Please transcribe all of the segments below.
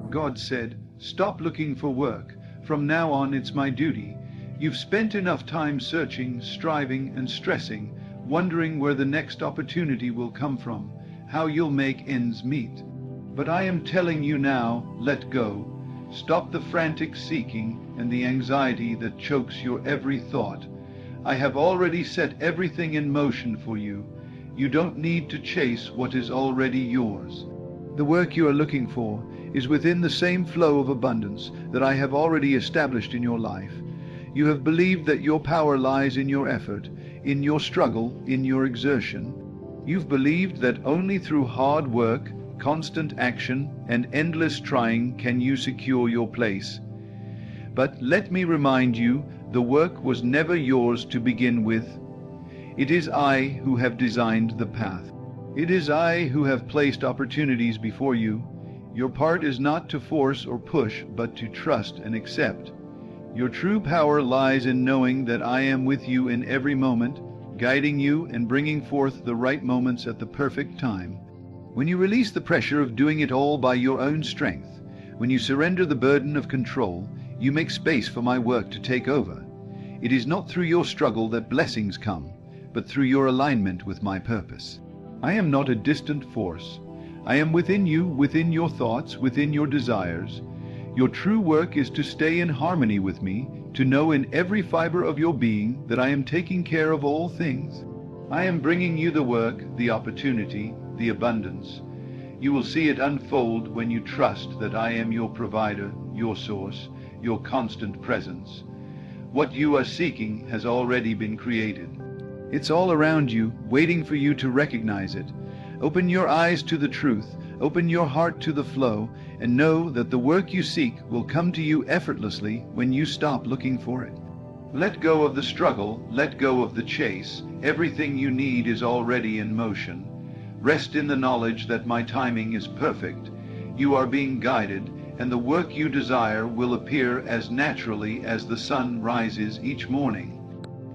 God said, "Stop looking for work. From now on it's my duty. You've spent enough time searching, striving, and stressing, wondering where the next opportunity will come from, how you'll make ends meet. But I am telling you now, let go. Stop the frantic seeking and the anxiety that chokes your every thought. I have already set everything in motion for you. You don't need to chase what is already yours. The work you are looking for is within the same flow of abundance that I have already established in your life. You have believed that your power lies in your effort, in your struggle, in your exertion. You've believed that only through hard work, constant action, and endless trying can you secure your place. But let me remind you, the work was never yours to begin with. It is I who have designed the path. It is I who have placed opportunities before you. Your part is not to force or push, but to trust and accept. Your true power lies in knowing that I am with you in every moment, guiding you and bringing forth the right moments at the perfect time. When you release the pressure of doing it all by your own strength, when you surrender the burden of control, you make space for my work to take over. It is not through your struggle that blessings come, but through your alignment with my purpose. I am not a distant force. I am within you, within your thoughts, within your desires. Your true work is to stay in harmony with me, to know in every fiber of your being that I am taking care of all things. I am bringing you the work, the opportunity, the abundance. You will see it unfold when you trust that I am your provider, your source, your constant presence. What you are seeking has already been created. It's all around you, waiting for you to recognize it. Open your eyes to the truth, open your heart to the flow, and know that the work you seek will come to you effortlessly when you stop looking for it. Let go of the struggle, let go of the chase. Everything you need is already in motion. Rest in the knowledge that my timing is perfect. You are being guided, and the work you desire will appear as naturally as the sun rises each morning.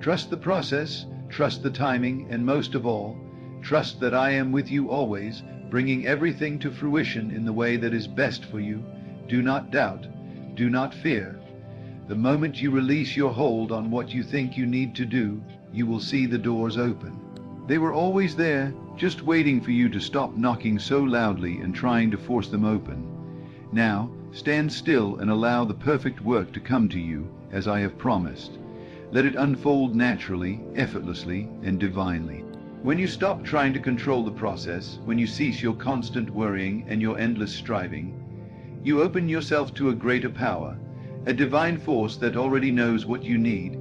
Trust the process, trust the timing, and most of all, trust that I am with you always, bringing everything to fruition in the way that is best for you. Do not doubt, do not fear. The moment you release your hold on what you think you need to do, you will see the doors open. They were always there, just waiting for you to stop knocking so loudly and trying to force them open. Now, stand still and allow the perfect work to come to you, as I have promised. Let it unfold naturally, effortlessly, and divinely. When you stop trying to control the process, when you cease your constant worrying and your endless striving, you open yourself to a greater power, a divine force that already knows what you need.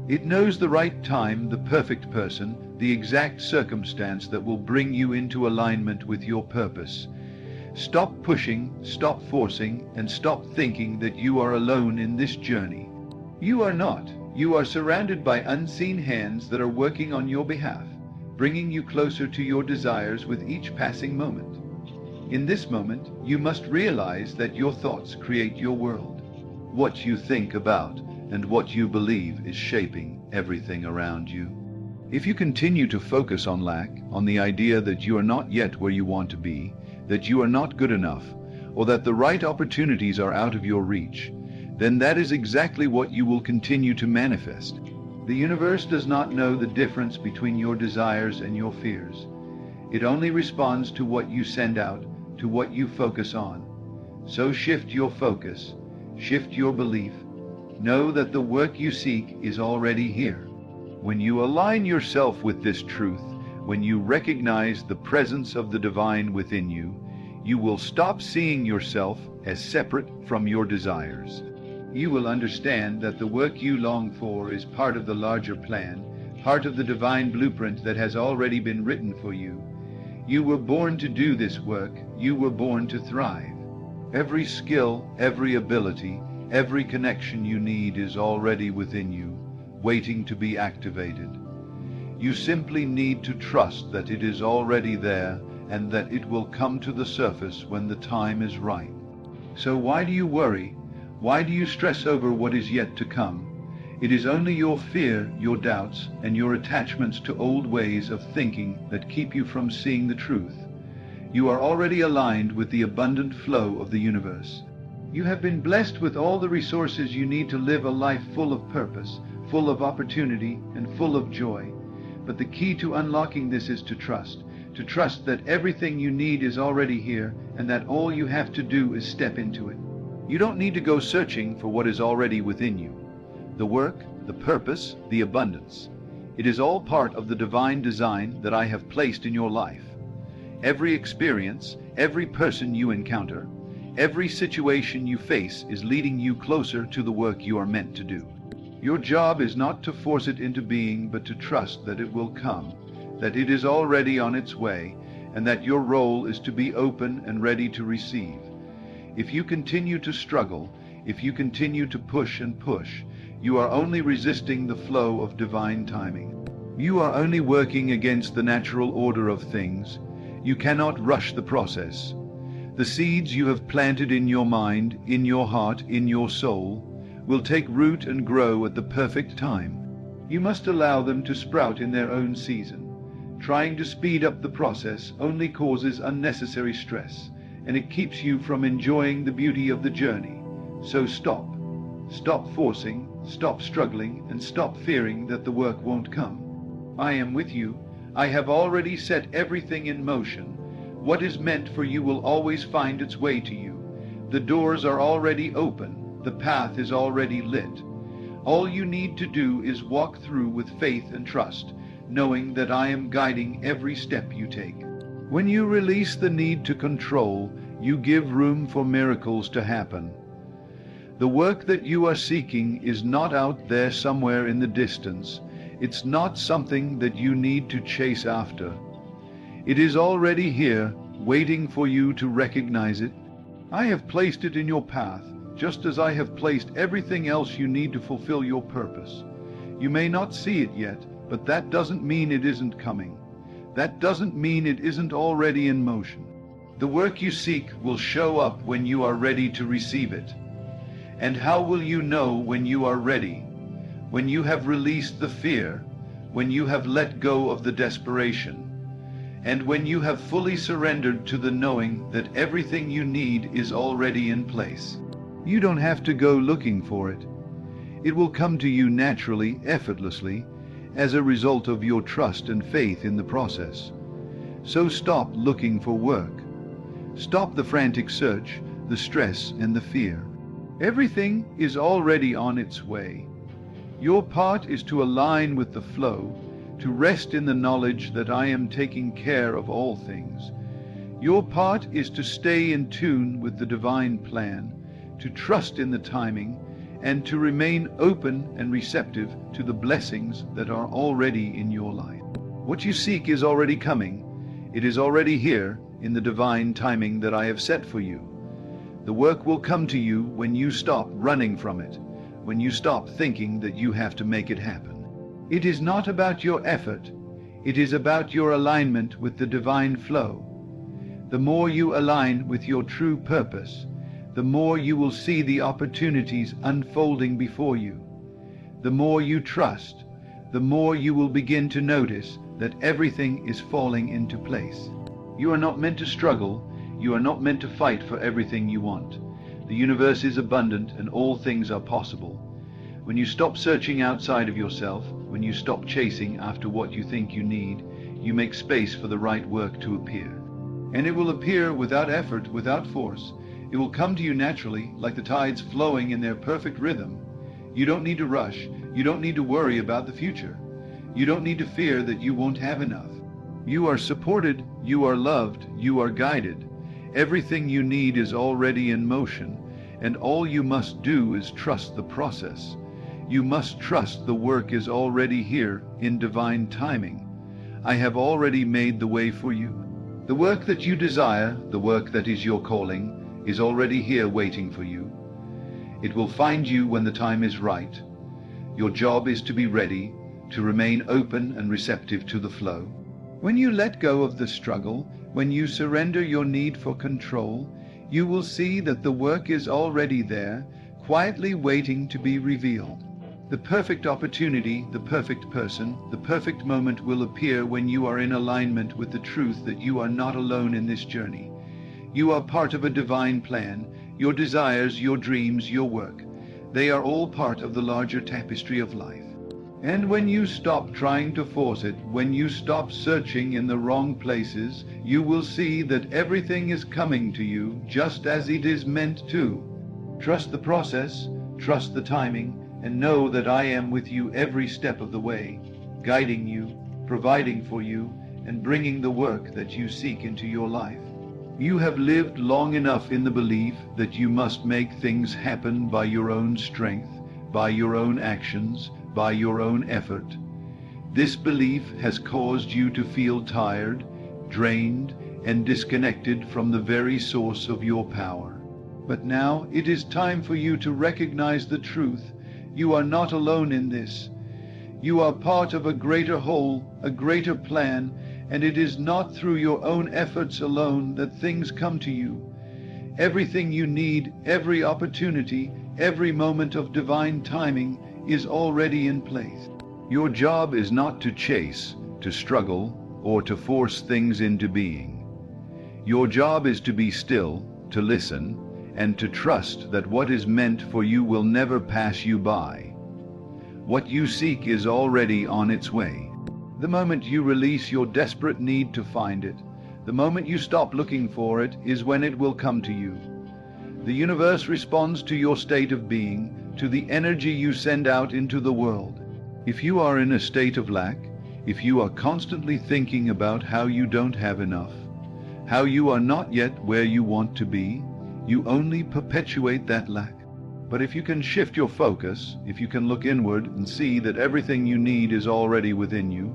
It knows the right time, the perfect person, the exact circumstance that will bring you into alignment with your purpose. Stop pushing, stop forcing, and stop thinking that you are alone in this journey. You are not. You are surrounded by unseen hands that are working on your behalf, bringing you closer to your desires with each passing moment. In this moment, you must realize that your thoughts create your world. What you think about and what you believe is shaping everything around you. If you continue to focus on lack, on the idea that you are not yet where you want to be, that you are not good enough, or that the right opportunities are out of your reach, then that is exactly what you will continue to manifest. The universe does not know the difference between your desires and your fears. It only responds to what you send out, to what you focus on. So shift your focus, shift your belief. Know that the work you seek is already here. When you align yourself with this truth, when you recognize the presence of the divine within you, you will stop seeing yourself as separate from your desires. You will understand that the work you long for is part of the larger plan, part of the divine blueprint that has already been written for you. You were born to do this work. You were born to thrive. Every skill, every ability, every connection you need is already within you, waiting to be activated. You simply need to trust that it is already there and that it will come to the surface when the time is right. So why do you worry? Why do you stress over what is yet to come? It is only your fear, your doubts, and your attachments to old ways of thinking that keep you from seeing the truth. You are already aligned with the abundant flow of the universe. You have been blessed with all the resources you need to live a life full of purpose, full of opportunity, and full of joy. But the key to unlocking this is to trust that everything you need is already here, and that all you have to do is step into it. You don't need to go searching for what is already within you. The work, the purpose, the abundance. It is all part of the divine design that I have placed in your life. Every experience, every person you encounter, every situation you face is leading you closer to the work you are meant to do. Your job is not to force it into being, but to trust that it will come, that it is already on its way, and that your role is to be open and ready to receive. If you continue to struggle, if you continue to push and push, you are only resisting the flow of divine timing. You are only working against the natural order of things. You cannot rush the process. The seeds you have planted in your mind, in your heart, in your soul, will take root and grow at the perfect time. You must allow them to sprout in their own season. Trying to speed up the process only causes unnecessary stress, and it keeps you from enjoying the beauty of the journey. So stop. Stop forcing, stop struggling, and stop fearing that the work won't come. I am with you. I have already set everything in motion. What is meant for you will always find its way to you. The doors are already open. The path is already lit. All you need to do is walk through with faith and trust, knowing that I am guiding every step you take. When you release the need to control, you give room for miracles to happen. The work that you are seeking is not out there somewhere in the distance. It's not something that you need to chase after. It is already here, waiting for you to recognize it. I have placed it in your path, just as I have placed everything else you need to fulfill your purpose. You may not see it yet, but that doesn't mean it isn't coming. That doesn't mean it isn't already in motion. The work you seek will show up when you are ready to receive it. And how will you know when you are ready? When you have released the fear, when you have let go of the desperation, and when you have fully surrendered to the knowing that everything you need is already in place. You don't have to go looking for it. It will come to you naturally, effortlessly, as a result of your trust and faith in the process. So stop looking for work. Stop the frantic search, the stress and the fear. Everything is already on its way. Your part is to align with the flow, to rest in the knowledge that I am taking care of all things. Your part is to stay in tune with the divine plan, to trust in the timing, and to remain open and receptive to the blessings that are already in your life. What you seek is already coming. It is already here in the divine timing that I have set for you. The work will come to you when you stop running from it, when you stop thinking that you have to make it happen. It is not about your effort. It is about your alignment with the divine flow. The more you align with your true purpose, the more you will see the opportunities unfolding before you. The more you trust, the more you will begin to notice that everything is falling into place. You are not meant to struggle. You are not meant to fight for everything you want. The universe is abundant and all things are possible. When you stop searching outside of yourself, when you stop chasing after what you think you need, you make space for the right work to appear. And it will appear without effort, without force. It will come to you naturally, like the tides flowing in their perfect rhythm. You don't need to rush. You don't need to worry about the future. You don't need to fear that you won't have enough. You are supported, you are loved, you are guided. Everything you need is already in motion, and all you must do is trust the process. You must trust the work is already here in divine timing. I have already made the way for you. The work that you desire, the work that is your calling, is already here waiting for you. It will find you when the time is right. Your job is to be ready, to remain open and receptive to the flow. When you let go of the struggle, when you surrender your need for control, you will see that the work is already there, quietly waiting to be revealed. The perfect opportunity, the perfect person, the perfect moment will appear when you are in alignment with the truth that you are not alone in this journey. You are part of a divine plan. your desires, your dreams, your work. They are all part of the larger tapestry of life. And when you stop trying to force it, when you stop searching in the wrong places, you will see that everything is coming to you just as it is meant to. Trust the process, trust the timing, and know that I am with you every step of the way, guiding you, providing for you, and bringing the work that you seek into your life. You have lived long enough in the belief that you must make things happen by your own strength, by your own actions, by your own effort. This belief has caused you to feel tired, drained, and disconnected from the very source of your power. But now it is time for you to recognize the truth. You are not alone in this. You are part of a greater whole, a greater plan, and it is not through your own efforts alone that things come to you. Everything you need, every opportunity, every moment of divine timing is already in place. Your job is not to chase, to struggle, or to force things into being. Your job is to be still, to listen, and to trust that what is meant for you will never pass you by. What you seek is already on its way. The moment you release your desperate need to find it, the moment you stop looking for it, is when it will come to you. The universe responds to your state of being, to the energy you send out into the world. If you are in a state of lack, if you are constantly thinking about how you don't have enough, how you are not yet where you want to be, you only perpetuate that lack. But if you can shift your focus, if you can look inward and see that everything you need is already within you,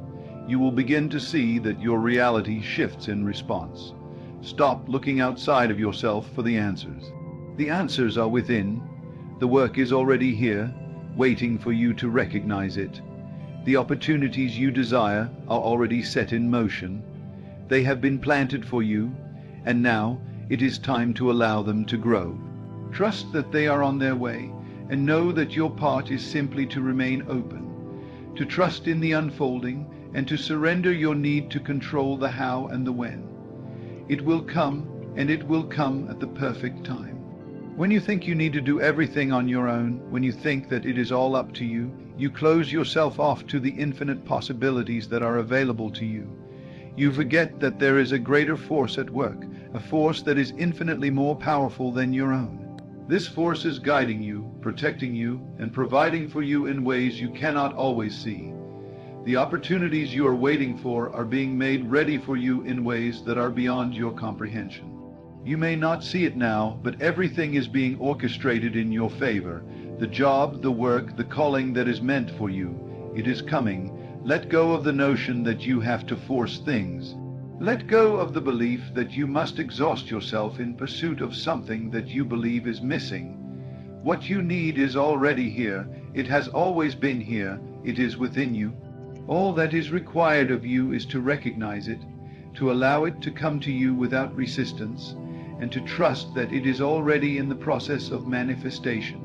you will begin to see that your reality shifts in response. Stop looking outside of yourself for the answers. The answers are within. The work is already here, waiting for you to recognize it. The opportunities you desire are already set in motion. They have been planted for you, and now it is time to allow them to grow. Trust that they are on their way, and know that your part is simply to remain open, to trust in the unfolding, and to surrender your need to control the how and the when. It will come, and it will come at the perfect time. When you think you need to do everything on your own, when you think that it is all up to you, you close yourself off to the infinite possibilities that are available to you. You forget that there is a greater force at work, a force that is infinitely more powerful than your own. This force is guiding you, protecting you, and providing for you in ways you cannot always see. The opportunities you are waiting for are being made ready for you in ways that are beyond your comprehension. You may not see it now, but everything is being orchestrated in your favor. The job, the work, the calling that is meant for you. It is coming. Let go of the notion that you have to force things. Let go of the belief that you must exhaust yourself in pursuit of something that you believe is missing. What you need is already here. It has always been here. It is within you. All that is required of you is to recognize it, to allow it to come to you without resistance, and to trust that it is already in the process of manifestation.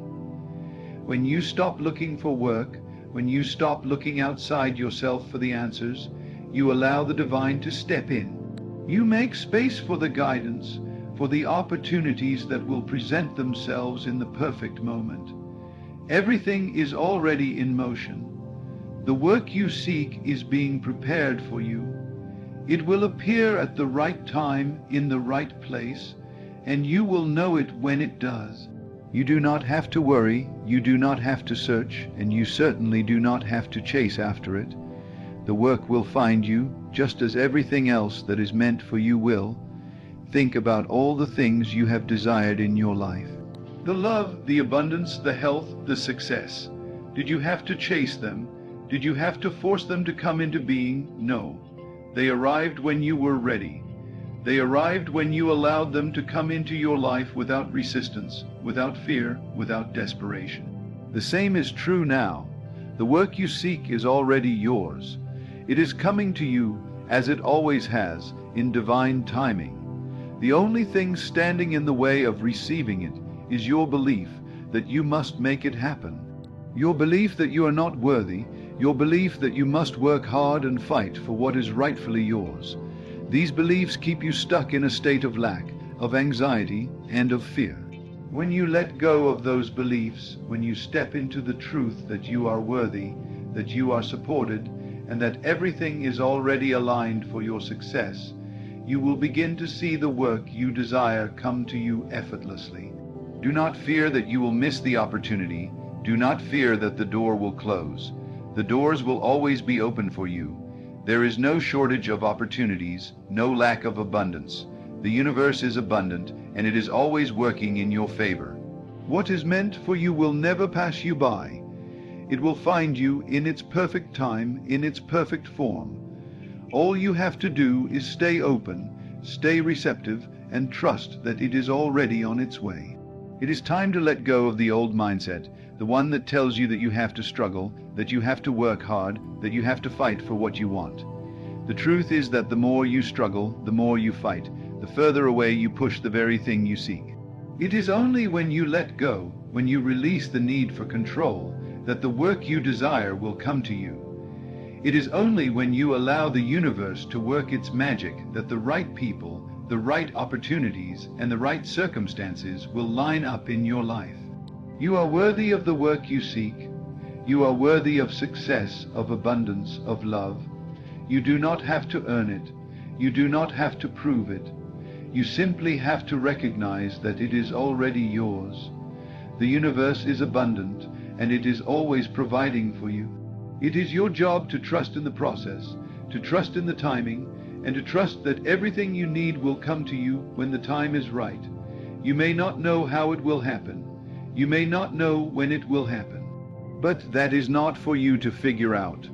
When you stop looking for work, when you stop looking outside yourself for the answers, you allow the divine to step in. You make space for the guidance, for the opportunities that will present themselves in the perfect moment. Everything is already in motion. The work you seek is being prepared for you. It will appear at the right time, in the right place, and you will know it when it does. You do not have to worry, you do not have to search, and you certainly do not have to chase after it. The work will find you, just as everything else that is meant for you will. Think about all the things you have desired in your life. The love, the abundance, the health, the success. Did you have to chase them? Did you have to force them to come into being? No. They arrived when you were ready. They arrived when you allowed them to come into your life without resistance, without fear, without desperation. The same is true now. The work you seek is already yours. It is coming to you, as it always has, in divine timing. The only thing standing in the way of receiving it is your belief that you must make it happen. Your belief that you are not worthy, your belief that you must work hard and fight for what is rightfully yours. These beliefs keep you stuck in a state of lack, of anxiety, and of fear. When you let go of those beliefs, when you step into the truth that you are worthy, that you are supported, and that everything is already aligned for your success, you will begin to see the work you desire come to you effortlessly. Do not fear that you will miss the opportunity. Do not fear that the door will close. The doors will always be open for you. There is no shortage of opportunities, no lack of abundance. The universe is abundant, and it is always working in your favor. What is meant for you will never pass you by. It will find you in its perfect time, in its perfect form. All you have to do is stay open, stay receptive, and trust that it is already on its way. It is time to let go of the old mindset, the one that tells you that you have to struggle, that you have to work hard, that you have to fight for what you want. The truth is that the more you struggle, the more you fight, the further away you push the very thing you seek. It is only when you let go, when you release the need for control, that the work you desire will come to you. It is only when you allow the universe to work its magic that the right people, the right opportunities, and the right circumstances will line up in your life. You are worthy of the work you seek. You are worthy of success, of abundance, of love. You do not have to earn it. You do not have to prove it. You simply have to recognize that it is already yours. The universe is abundant, and it is always providing for you. It is your job to trust in the process, to trust in the timing, and to trust that everything you need will come to you when the time is right. You may not know how it will happen. You may not know when it will happen. But that is not for you to figure out.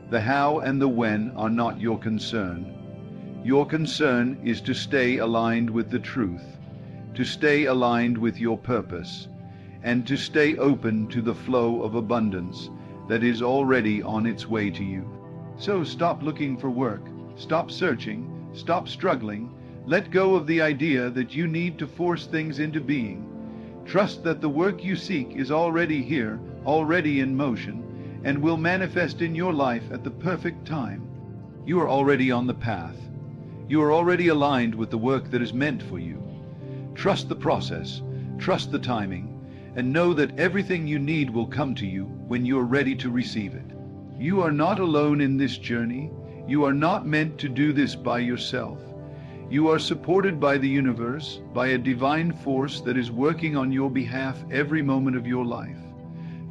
The how and the when are not your concern. Your concern is to stay aligned with the truth, to stay aligned with your purpose, and to stay open to the flow of abundance that is already on its way to you. So stop looking for work, stop searching, stop struggling, let go of the idea that you need to force things into being. Trust that the work you seek is already here, already in motion, and will manifest in your life at the perfect time. You are already on the path. You are already aligned with the work that is meant for you. Trust the process, trust the timing, and know that everything you need will come to you when you are ready to receive it. You are not alone in this journey. You are not meant to do this by yourself. You are supported by the universe, by a divine force that is working on your behalf every moment of your life.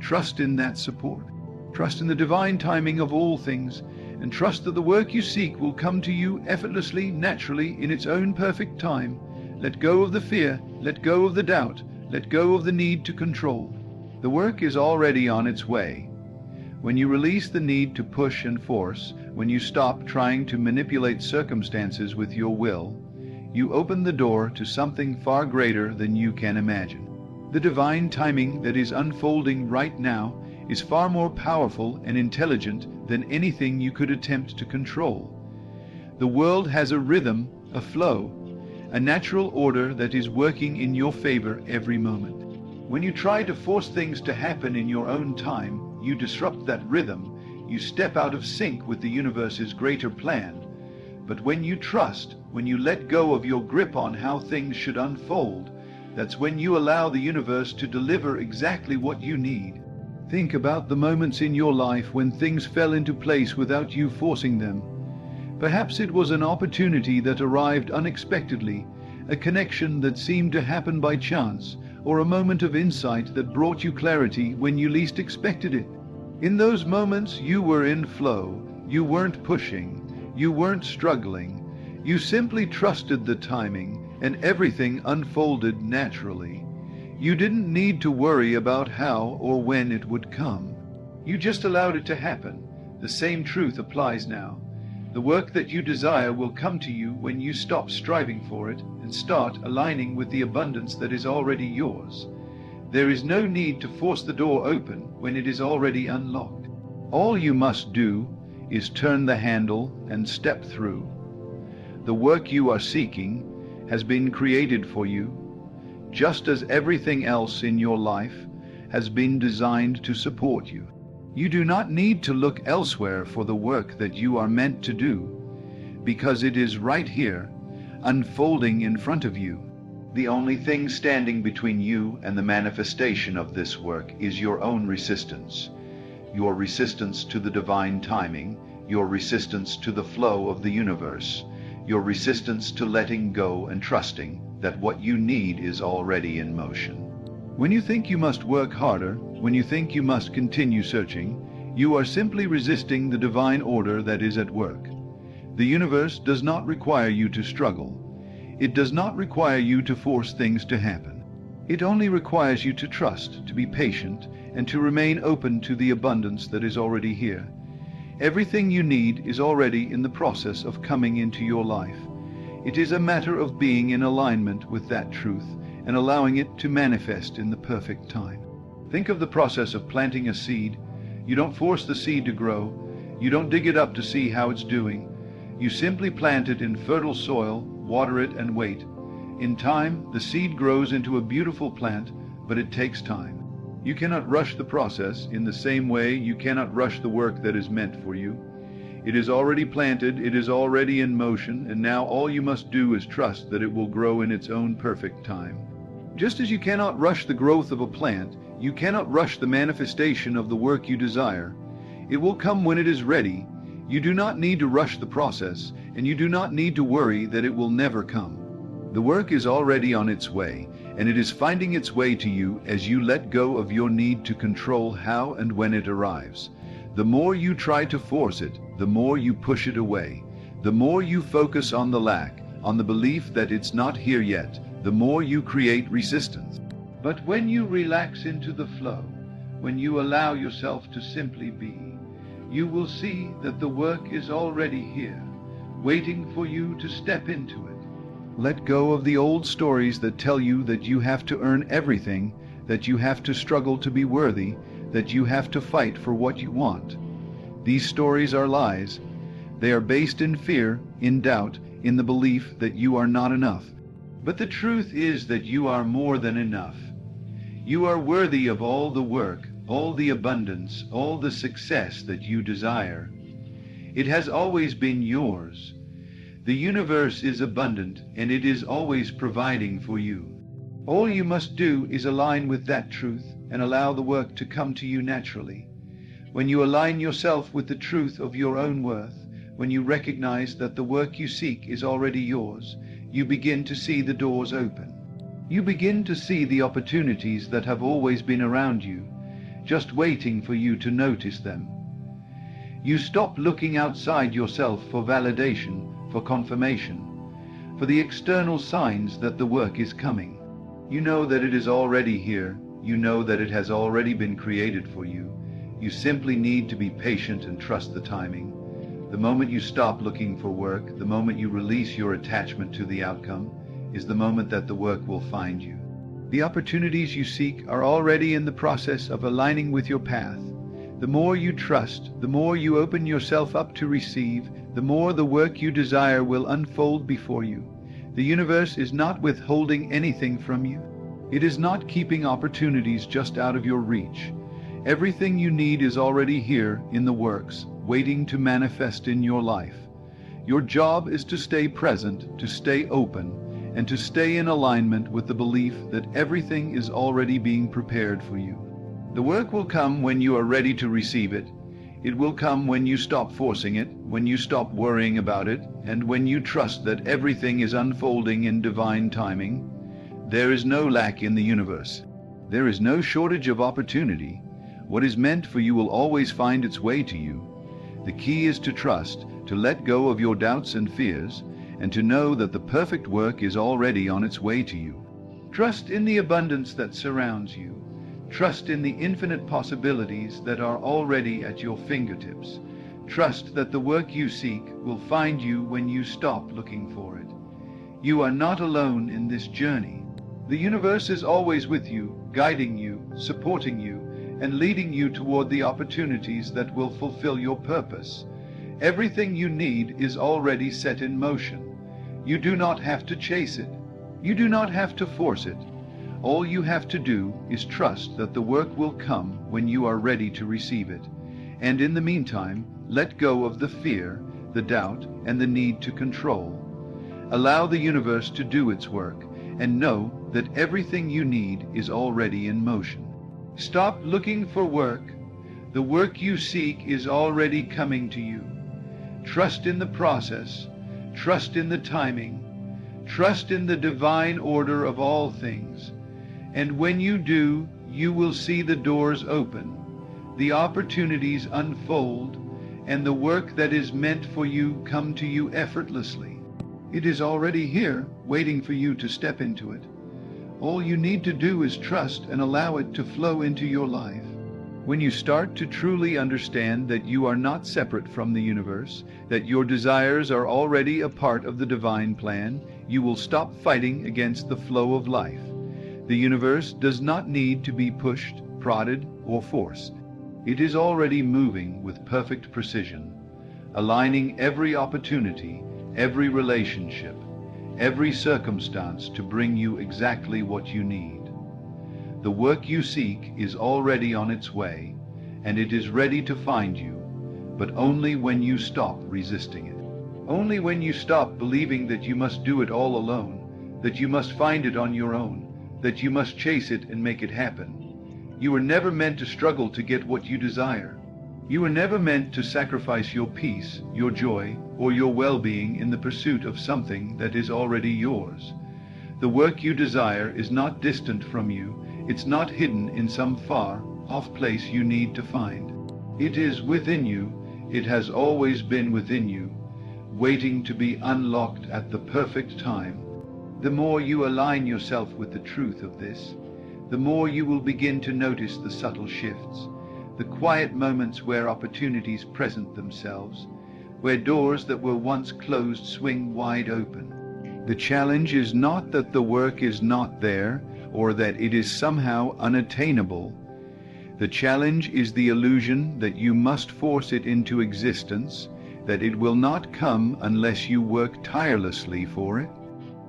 Trust in that support. Trust in the divine timing of all things, and trust that the work you seek will come to you effortlessly, naturally, in its own perfect time. Let go of the fear, let go of the doubt, let go of the need to control. The work is already on its way. When you release the need to push and force, when you stop trying to manipulate circumstances with your will, you open the door to something far greater than you can imagine. The divine timing that is unfolding right now is far more powerful and intelligent than anything you could attempt to control. The world has a rhythm, a flow, a natural order that is working in your favor every moment. When you try to force things to happen in your own time, you disrupt that rhythm. You step out of sync with the universe's greater plan. But when you trust, when you let go of your grip on how things should unfold, that's when you allow the universe to deliver exactly what you need. Think about the moments in your life when things fell into place without you forcing them. Perhaps it was an opportunity that arrived unexpectedly, a connection that seemed to happen by chance, or a moment of insight that brought you clarity when you least expected it. In those moments, you were in flow. You weren't pushing. You weren't struggling. You simply trusted the timing, and everything unfolded naturally. You didn't need to worry about how or when it would come. You just allowed it to happen. The same truth applies now. The work that you desire will come to you when you stop striving for it and start aligning with the abundance that is already yours. There is no need to force the door open when it is already unlocked. All you must do is turn the handle and step through. The work you are seeking has been created for you, just as everything else in your life has been designed to support you. You do not need to look elsewhere for the work that you are meant to do, because it is right here, unfolding in front of you. The only thing standing between you and the manifestation of this work is your own resistance. Your resistance to the divine timing, your resistance to the flow of the universe, your resistance to letting go and trusting that what you need is already in motion. When you think you must work harder, when you think you must continue searching, you are simply resisting the divine order that is at work. The universe does not require you to struggle. It does not require you to force things to happen. It only requires you to trust, to be patient, and to remain open to the abundance that is already here. Everything you need is already in the process of coming into your life. It is a matter of being in alignment with that truth and allowing it to manifest in the perfect time. Think of the process of planting a seed. You don't force the seed to grow. You don't dig it up to see how it's doing. You simply plant it in fertile soil, water it, and wait. In time, the seed grows into a beautiful plant, but it takes time. You cannot rush the process. In the same way, you cannot rush the work that is meant for you. It is already planted, it is already in motion, and now all you must do is trust that it will grow in its own perfect time. Just as you cannot rush the growth of a plant, you cannot rush the manifestation of the work you desire. It will come when it is ready. You do not need to rush the process, and you do not need to worry that it will never come. The work is already on its way, and it is finding its way to you as you let go of your need to control how and when it arrives. The more you try to force it, the more you push it away. The more you focus on the lack, on the belief that it's not here yet, the more you create resistance. But when you relax into the flow, when you allow yourself to simply be, you will see that the work is already here, waiting for you to step into it. Let go of the old stories that tell you that you have to earn everything, that you have to struggle to be worthy, that you have to fight for what you want. These stories are lies. They are based in fear, in doubt, in the belief that you are not enough. But the truth is that you are more than enough. You are worthy of all the work, all the abundance, all the success that you desire. It has always been yours. The universe is abundant, and it is always providing for you. All you must do is align with that truth and allow the work to come to you naturally. When you align yourself with the truth of your own worth, when you recognize that the work you seek is already yours, you begin to see the doors open. You begin to see the opportunities that have always been around you, just waiting for you to notice them. You stop looking outside yourself for validation, for confirmation, for the external signs that the work is coming. You know that it is already here. You know that it has already been created for you. You simply need to be patient and trust the timing. The moment you stop looking for work, the moment you release your attachment to the outcome, is the moment that the work will find you. The opportunities you seek are already in the process of aligning with your path. The more you trust, the more you open yourself up to receive, the more the work you desire will unfold before you. The universe is not withholding anything from you. It is not keeping opportunities just out of your reach. Everything you need is already here in the works, waiting to manifest in your life. Your job is to stay present, to stay open, and to stay in alignment with the belief that everything is already being prepared for you. The work will come when you are ready to receive it. It will come when you stop forcing it, when you stop worrying about it, and when you trust that everything is unfolding in divine timing. There is no lack in the universe. There is no shortage of opportunity. What is meant for you will always find its way to you. The key is to trust, to let go of your doubts and fears, and to know that the perfect work is already on its way to you. Trust in the abundance that surrounds you. Trust in the infinite possibilities that are already at your fingertips. Trust that the work you seek will find you when you stop looking for it. You are not alone in this journey. The universe is always with you, guiding you, supporting you, and leading you toward the opportunities that will fulfill your purpose. Everything you need is already set in motion. You do not have to chase it. You do not have to force it. All you have to do is trust that the work will come when you are ready to receive it. And in the meantime, let go of the fear, the doubt, and the need to control. Allow the universe to do its work, and know that everything you need is already in motion. Stop looking for work. The work you seek is already coming to you. Trust in the process. Trust in the timing. Trust in the divine order of all things. And when you do, you will see the doors open, the opportunities unfold, and the work that is meant for you come to you effortlessly. It is already here, waiting for you to step into it. All you need to do is trust and allow it to flow into your life. When you start to truly understand that you are not separate from the universe, that your desires are already a part of the divine plan, you will stop fighting against the flow of life. The universe does not need to be pushed, prodded, or forced. It is already moving with perfect precision, aligning every opportunity, every relationship, every circumstance to bring you exactly what you need. The work you seek is already on its way, and it is ready to find you, but only when you stop resisting it. Only when you stop believing that you must do it all alone, that you must find it on your own, that you must chase it and make it happen. You were never meant to struggle to get what you desire. You were never meant to sacrifice your peace, your joy, or your well-being in the pursuit of something that is already yours. The work you desire is not distant from you. It's not hidden in some far-off place you need to find. It is within you. It has always been within you, waiting to be unlocked at the perfect time. The more you align yourself with the truth of this, the more you will begin to notice the subtle shifts, the quiet moments where opportunities present themselves, where doors that were once closed swing wide open. The challenge is not that the work is not there or that it is somehow unattainable. The challenge is the illusion that you must force it into existence, that it will not come unless you work tirelessly for it.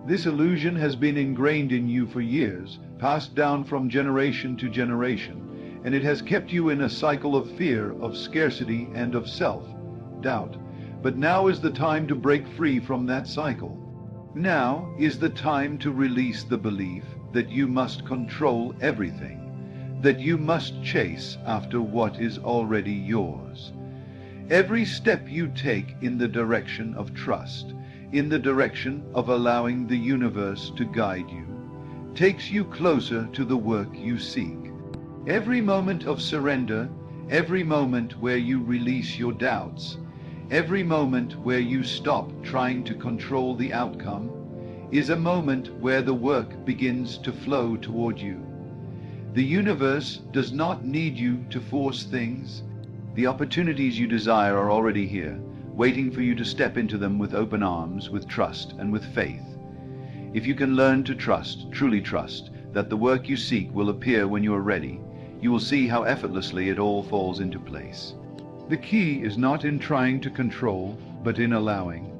This illusion has been ingrained in you for years, passed down from generation to generation, and it has kept you in a cycle of fear, of scarcity, and of self-doubt. But now is the time to break free from that cycle. Now is the time to release the belief that you must control everything, that you must chase after what is already yours. Every step you take in the direction of trust, in the direction of allowing the universe to guide you, takes you closer to the work you seek. Every moment of surrender, every moment where you release your doubts, every moment where you stop trying to control the outcome, is a moment where the work begins to flow toward you. The universe does not need you to force things. The opportunities you desire are already here, waiting for you to step into them with open arms, with trust, and with faith. If you can learn to trust, truly trust, that the work you seek will appear when you are ready, you will see how effortlessly it all falls into place. The key is not in trying to control, but in allowing.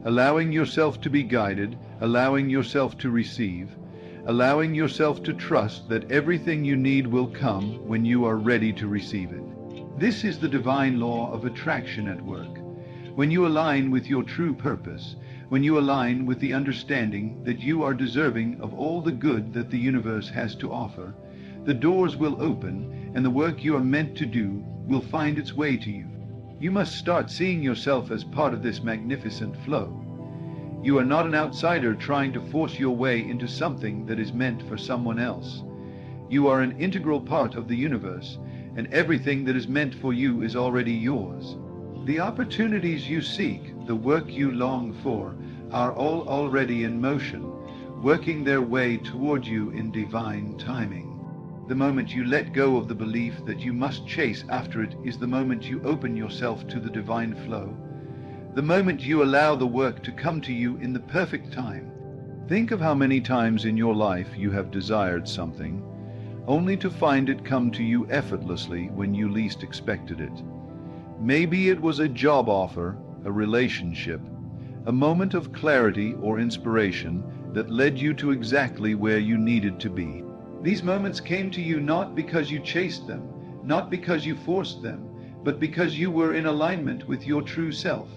Allowing yourself to be guided, allowing yourself to receive, allowing yourself to trust that everything you need will come when you are ready to receive it. This is the divine law of attraction at work. When you align with your true purpose, when you align with the understanding that you are deserving of all the good that the universe has to offer, the doors will open and the work you are meant to do will find its way to you. You must start seeing yourself as part of this magnificent flow. You are not an outsider trying to force your way into something that is meant for someone else. You are an integral part of the universe, and everything that is meant for you is already yours. The opportunities you seek, the work you long for, are all already in motion, working their way toward you in divine timing. The moment you let go of the belief that you must chase after it is the moment you open yourself to the divine flow. The moment you allow the work to come to you in the perfect time. Think of how many times in your life you have desired something, only to find it come to you effortlessly when you least expected it. Maybe it was a job offer, a relationship, a moment of clarity or inspiration that led you to exactly where you needed to be. These moments came to you not because you chased them, not because you forced them, but because you were in alignment with your true self.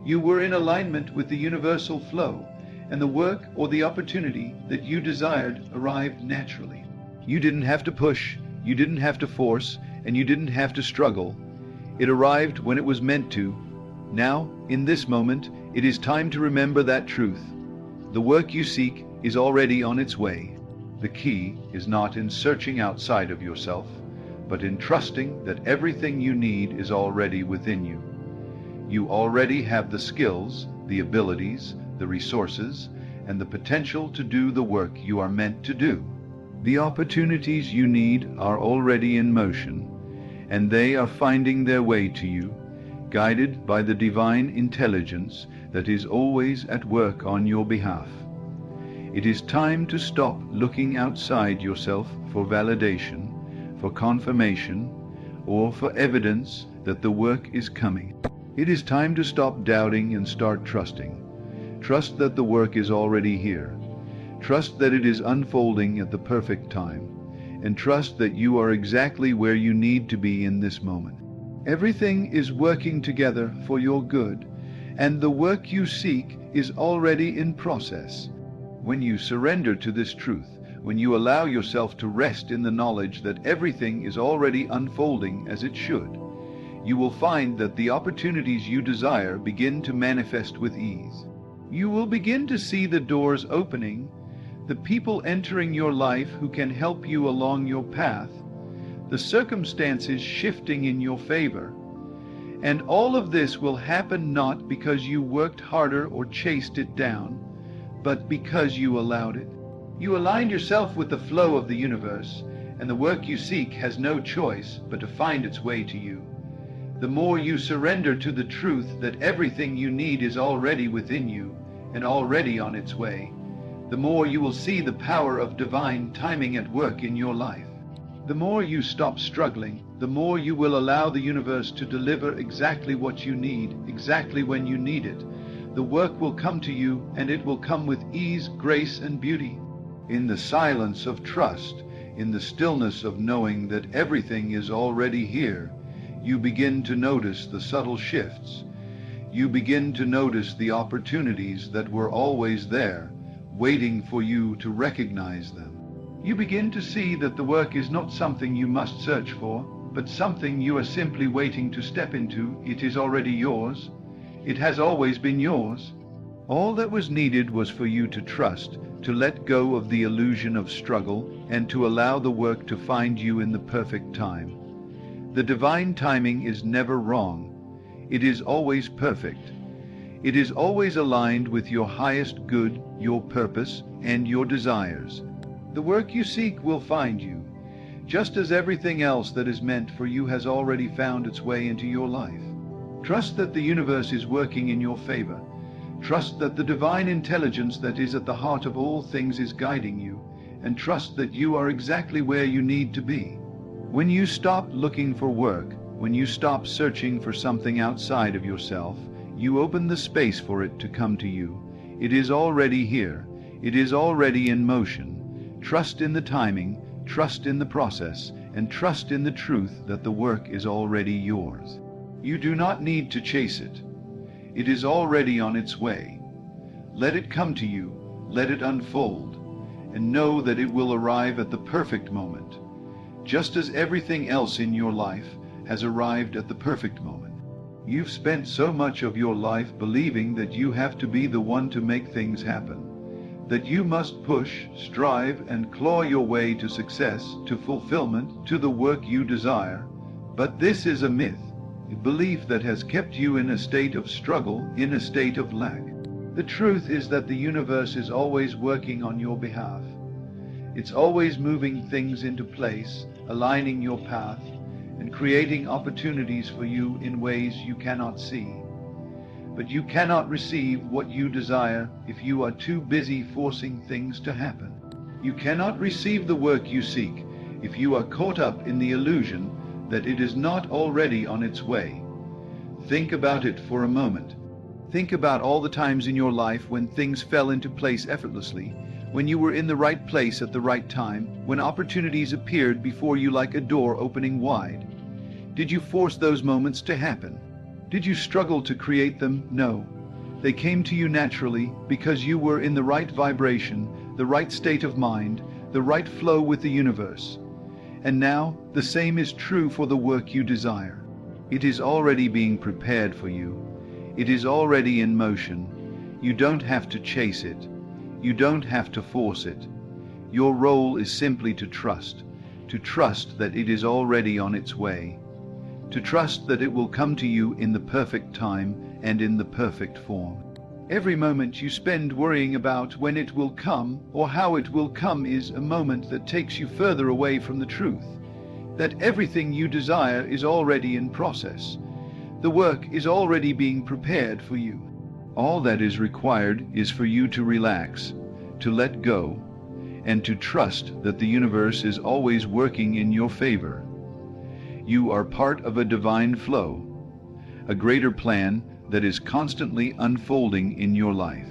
You were in alignment with the universal flow, and the work or the opportunity that you desired arrived naturally. You didn't have to push, you didn't have to force, and you didn't have to struggle. It arrived when it was meant to. Now, in this moment, it is time to remember that truth. The work you seek is already on its way. The key is not in searching outside of yourself, but in trusting that everything you need is already within you. You already have the skills, the abilities, the resources, and the potential to do the work you are meant to do. The opportunities you need are already in motion, and they are finding their way to you, guided by the divine intelligence that is always at work on your behalf. It is time to stop looking outside yourself for validation, for confirmation, or for evidence that the work is coming. It is time to stop doubting and start trusting. Trust that the work is already here. Trust that it is unfolding at the perfect time. And trust that you are exactly where you need to be in this moment. Everything is working together for your good, and the work you seek is already in process. When you surrender to this truth, when you allow yourself to rest in the knowledge that everything is already unfolding as it should, you will find that the opportunities you desire begin to manifest with ease. You will begin to see the doors opening, the people entering your life who can help you along your path, the circumstances shifting in your favor. And all of this will happen not because you worked harder or chased it down, but because you allowed it. You aligned yourself with the flow of the universe, and the work you seek has no choice but to find its way to you. The more you surrender to the truth that everything you need is already within you and already on its way, the more you will see the power of divine timing at work in your life. The more you stop struggling, the more you will allow the universe to deliver exactly what you need, exactly when you need it. The work will come to you, and it will come with ease, grace, and beauty. In the silence of trust, in the stillness of knowing that everything is already here, you begin to notice the subtle shifts. You begin to notice the opportunities that were always there, waiting for you to recognize them. You begin to see that the work is not something you must search for, but something you are simply waiting to step into. It is already yours. It has always been yours. All that was needed was for you to trust, to let go of the illusion of struggle, and to allow the work to find you in the perfect time. The divine timing is never wrong. It is always perfect. It is always aligned with your highest good, your purpose, and your desires. The work you seek will find you, just as everything else that is meant for you has already found its way into your life. Trust that the universe is working in your favor. Trust that the divine intelligence that is at the heart of all things is guiding you, and trust that you are exactly where you need to be. When you stop looking for work, when you stop searching for something outside of yourself, you open the space for it to come to you. It is already here. It is already in motion. Trust in the timing, trust in the process, and trust in the truth that the work is already yours. You do not need to chase it. It is already on its way. Let it come to you, let it unfold, and know that it will arrive at the perfect moment, just as everything else in your life has arrived at the perfect moment. You've spent so much of your life believing that you have to be the one to make things happen, that you must push, strive, and claw your way to success, to fulfillment, to the work you desire. But this is a myth, a belief that has kept you in a state of struggle, in a state of lack. The truth is that the universe is always working on your behalf. It's always moving things into place, aligning your path, and creating opportunities for you in ways you cannot see. But you cannot receive what you desire if you are too busy forcing things to happen. You cannot receive the work you seek if you are caught up in the illusion that it is not already on its way. Think about it for a moment. Think about all the times in your life when things fell into place effortlessly, when you were in the right place at the right time, when opportunities appeared before you like a door opening wide. Did you force those moments to happen? Did you struggle to create them? No. They came to you naturally because you were in the right vibration, the right state of mind, the right flow with the universe. And now, the same is true for the work you desire. It is already being prepared for you. It is already in motion. You don't have to chase it. You don't have to force it. Your role is simply to trust that it is already on its way, to trust that it will come to you in the perfect time and in the perfect form. Every moment you spend worrying about when it will come or how it will come is a moment that takes you further away from the truth, that everything you desire is already in process. The work is already being prepared for you. All that is required is for you to relax, to let go, and to trust that the universe is always working in your favor. You are part of a divine flow, a greater plan that is constantly unfolding in your life.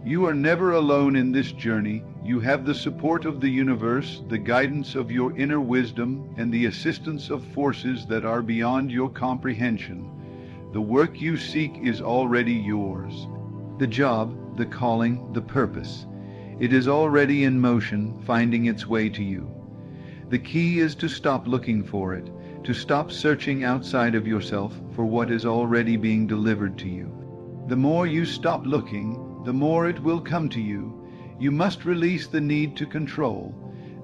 You are never alone in this journey. You have the support of the universe, the guidance of your inner wisdom, and the assistance of forces that are beyond your comprehension. The work you seek is already yours. The job, the calling, the purpose. It is already in motion, finding its way to you. The key is to stop looking for it, to stop searching outside of yourself for what is already being delivered to you. The more you stop looking, the more it will come to you. You must release the need to control,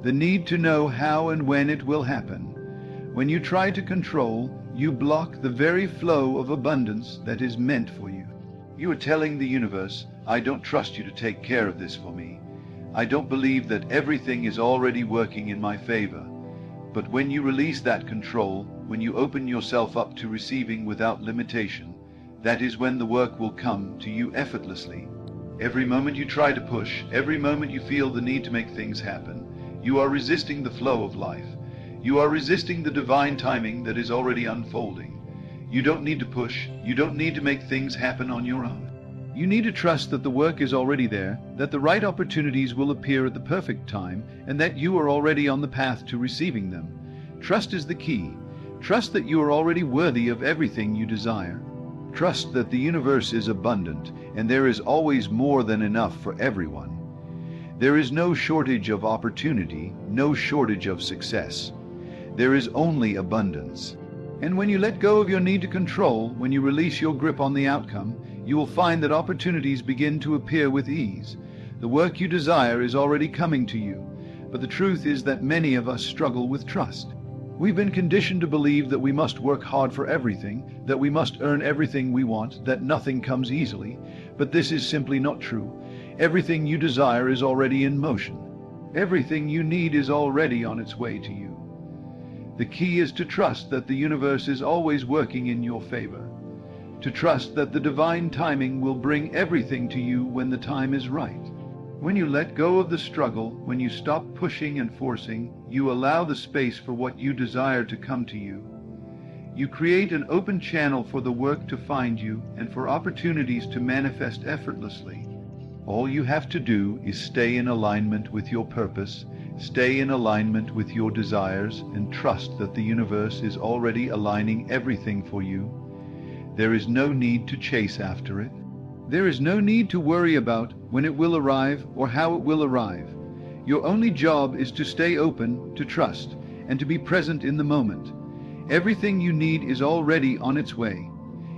the need to know how and when it will happen. When you try to control, you block the very flow of abundance that is meant for you. You are telling the universe, I don't trust you to take care of this for me. I don't believe that everything is already working in my favor. But when you release that control, when you open yourself up to receiving without limitation, that is when the work will come to you effortlessly. Every moment you try to push, every moment you feel the need to make things happen, you are resisting the flow of life. You are resisting the divine timing that is already unfolding. You don't need to push. You don't need to make things happen on your own. You need to trust that the work is already there, that the right opportunities will appear at the perfect time, and that you are already on the path to receiving them. Trust is the key. Trust that you are already worthy of everything you desire. Trust that the universe is abundant, and there is always more than enough for everyone. There is no shortage of opportunity, no shortage of success. There is only abundance. And when you let go of your need to control, when you release your grip on the outcome, you will find that opportunities begin to appear with ease. The work you desire is already coming to you, but the truth is that many of us struggle with trust. We've been conditioned to believe that we must work hard for everything, that we must earn everything we want, that nothing comes easily, but this is simply not true. Everything you desire is already in motion. Everything you need is already on its way to you. The key is to trust that the universe is always working in your favor, to trust that the divine timing will bring everything to you when the time is right. When you let go of the struggle, when you stop pushing and forcing, you allow the space for what you desire to come to you. You create an open channel for the work to find you and for opportunities to manifest effortlessly. All you have to do is stay in alignment with your purpose, stay in alignment with your desires, and trust that the universe is already aligning everything for you. There is no need to chase after it. There is no need to worry about when it will arrive or how it will arrive. Your only job is to stay open, to trust, and to be present in the moment. Everything you need is already on its way.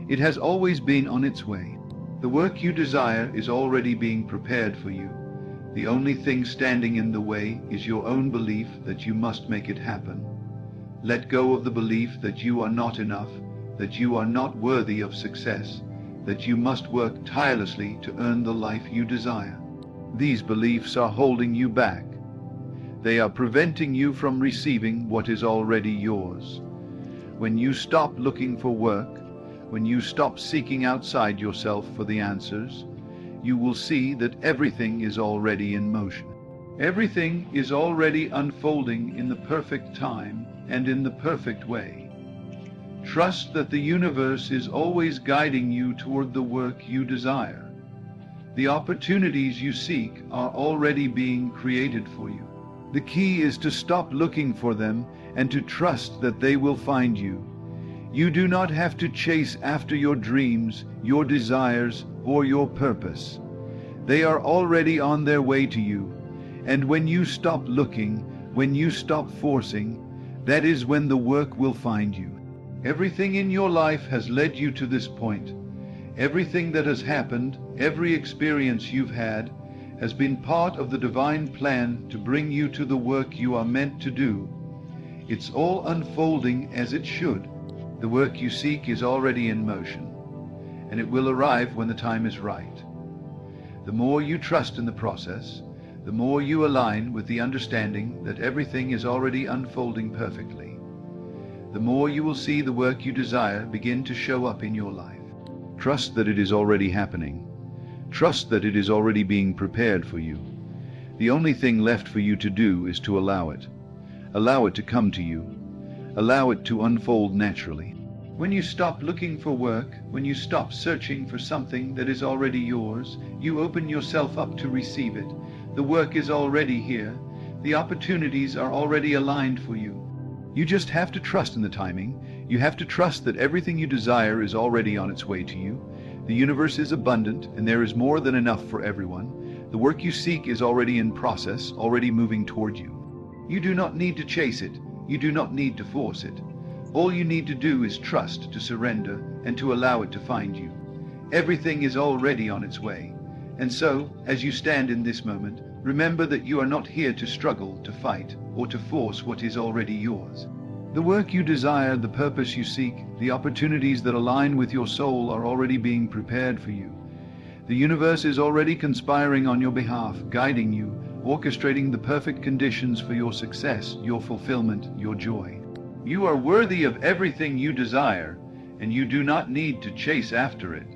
It has always been on its way. The work you desire is already being prepared for you. The only thing standing in the way is your own belief that you must make it happen. Let go of the belief that you are not enough, that you are not worthy of success, that you must work tirelessly to earn the life you desire. These beliefs are holding you back. They are preventing you from receiving what is already yours. When you stop looking for work, when you stop seeking outside yourself for the answers, you will see that everything is already in motion. Everything is already unfolding in the perfect time and in the perfect way. Trust that the universe is always guiding you toward the work you desire. The opportunities you seek are already being created for you. The key is to stop looking for them and to trust that they will find you. You do not have to chase after your dreams, your desires, or your purpose. They are already on their way to you. And when you stop looking, when you stop forcing, that is when the work will find you. Everything in your life has led you to this point. Everything that has happened, every experience you've had, has been part of the divine plan to bring you to the work you are meant to do. It's all unfolding as it should. The work you seek is already in motion, and it will arrive when the time is right. The more you trust in the process, the more you align with the understanding that everything is already unfolding perfectly, the more you will see the work you desire begin to show up in your life. Trust that it is already happening. Trust that it is already being prepared for you. The only thing left for you to do is to allow it. Allow it to come to you. Allow it to unfold naturally. When you stop looking for work, when you stop searching for something that is already yours, you open yourself up to receive it. The work is already here. The opportunities are already aligned for you. You just have to trust in the timing. You have to trust that everything you desire is already on its way to you. The universe is abundant, and there is more than enough for everyone. The work you seek is already in process, already moving toward you. You do not need to chase it. You do not need to force it. All you need to do is trust, to surrender, and to allow it to find you. Everything is already on its way. And so, as you stand in this moment, remember that you are not here to struggle, to fight, or to force what is already yours. The work you desire, the purpose you seek, the opportunities that align with your soul are already being prepared for you. The universe is already conspiring on your behalf, guiding you, orchestrating the perfect conditions for your success, your fulfillment, your joy. You are worthy of everything you desire, and you do not need to chase after it.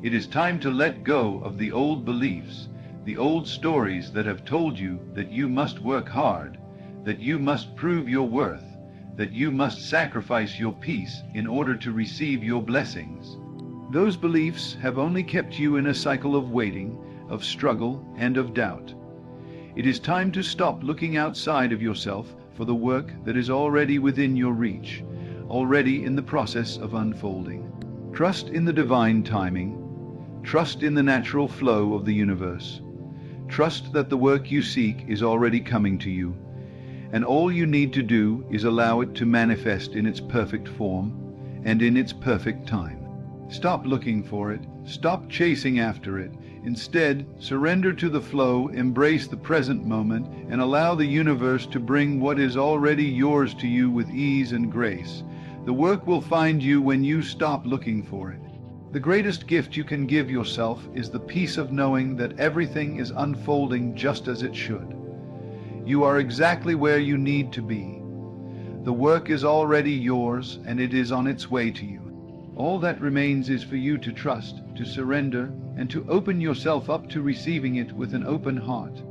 It is time to let go of the old beliefs, the old stories that have told you that you must work hard, that you must prove your worth, that you must sacrifice your peace in order to receive your blessings. Those beliefs have only kept you in a cycle of waiting, of struggle, and of doubt. It is time to stop looking outside of yourself for the work that is already within your reach, already in the process of unfolding. Trust in the divine timing. Trust in the natural flow of the universe. Trust that the work you seek is already coming to you, and all you need to do is allow it to manifest in its perfect form and in its perfect time. Stop looking for it. Stop chasing after it. Instead, surrender to the flow, embrace the present moment, and allow the universe to bring what is already yours to you with ease and grace. The work will find you when you stop looking for it. The greatest gift you can give yourself is the peace of knowing that everything is unfolding just as it should. You are exactly where you need to be. The work is already yours, and it is on its way to you. All that remains is for you to trust, to surrender, and to open yourself up to receiving it with an open heart.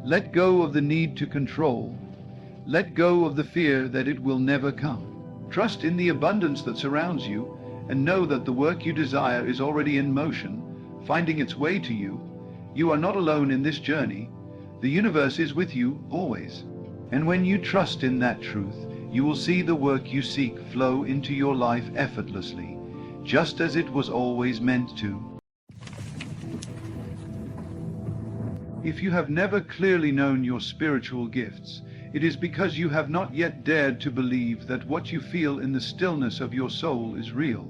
Let go of the need to control. Let go of the fear that it will never come. Trust in the abundance that surrounds you, and know that the work you desire is already in motion, finding its way to you. You are not alone in this journey. The universe is with you always. And when you trust in that truth, you will see the work you seek flow into your life effortlessly, just as it was always meant to. If you have never clearly known your spiritual gifts, it is because you have not yet dared to believe that what you feel in the stillness of your soul is real.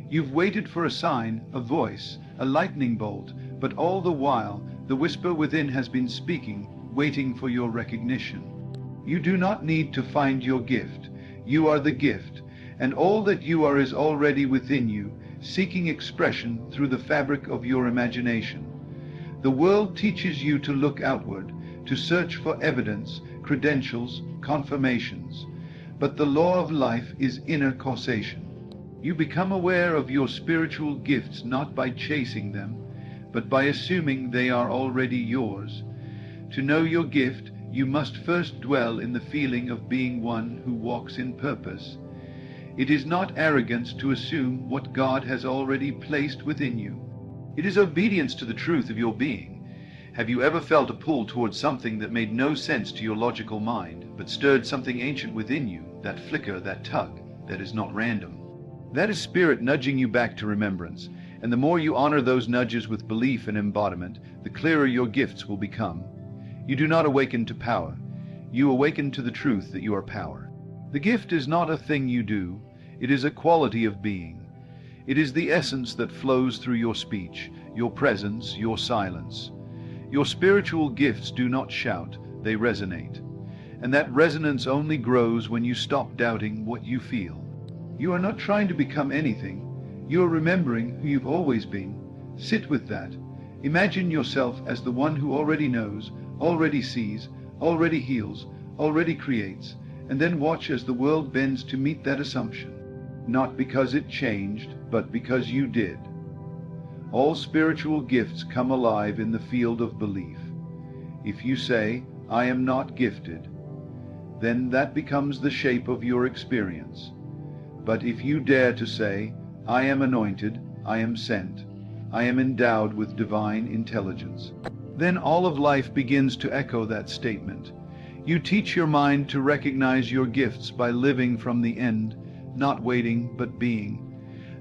You've waited for a sign, a voice, a lightning bolt, but all the while, the whisper within has been speaking, waiting for your recognition. You do not need to find your gift. You are the gift, and all that you are is already within you, seeking expression through the fabric of your imagination. The world teaches you to look outward, to search for evidence, credentials, confirmations. But the law of life is inner causation. You become aware of your spiritual gifts not by chasing them, but by assuming they are already yours. To know your gift, you must first dwell in the feeling of being one who walks in purpose. It is not arrogance to assume what God has already placed within you. It is obedience to the truth of your being. Have you ever felt a pull towards something that made no sense to your logical mind, but stirred something ancient within you, that flicker, that tug? that is not random. That is spirit nudging you back to remembrance, and the more you honor those nudges with belief and embodiment, the clearer your gifts will become. You do not awaken to power. You awaken to the truth that you are power. The gift is not a thing you do. It is a quality of being. It is the essence that flows through your speech, your presence, your silence. Your spiritual gifts do not shout, they resonate. And that resonance only grows when you stop doubting what you feel. You are not trying to become anything. You are remembering who you've always been. Sit with that. Imagine yourself as the one who already knows, already sees, already heals, already creates, and then watch as the world bends to meet that assumption. Not because it changed, but because you did. All spiritual gifts come alive in the field of belief. If you say, "I am not gifted," then that becomes the shape of your experience. But if you dare to say, "I am anointed, I am sent, I am endowed with divine intelligence," then all of life begins to echo that statement. You teach your mind to recognize your gifts by living from the end, not waiting, but being.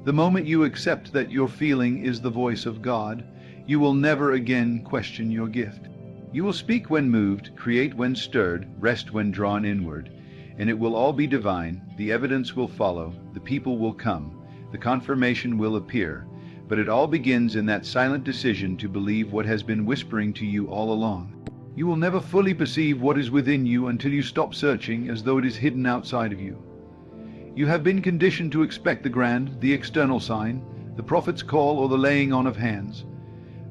The moment you accept that your feeling is the voice of God, you will never again question your gift. You will speak when moved, create when stirred, rest when drawn inward, and it will all be divine. The evidence will follow, the people will come, the confirmation will appear, but it all begins in that silent decision to believe what has been whispering to you all along. You will never fully perceive what is within you until you stop searching as though it is hidden outside of you. You have been conditioned to expect the grand, the external sign, the prophet's call or the laying on of hands.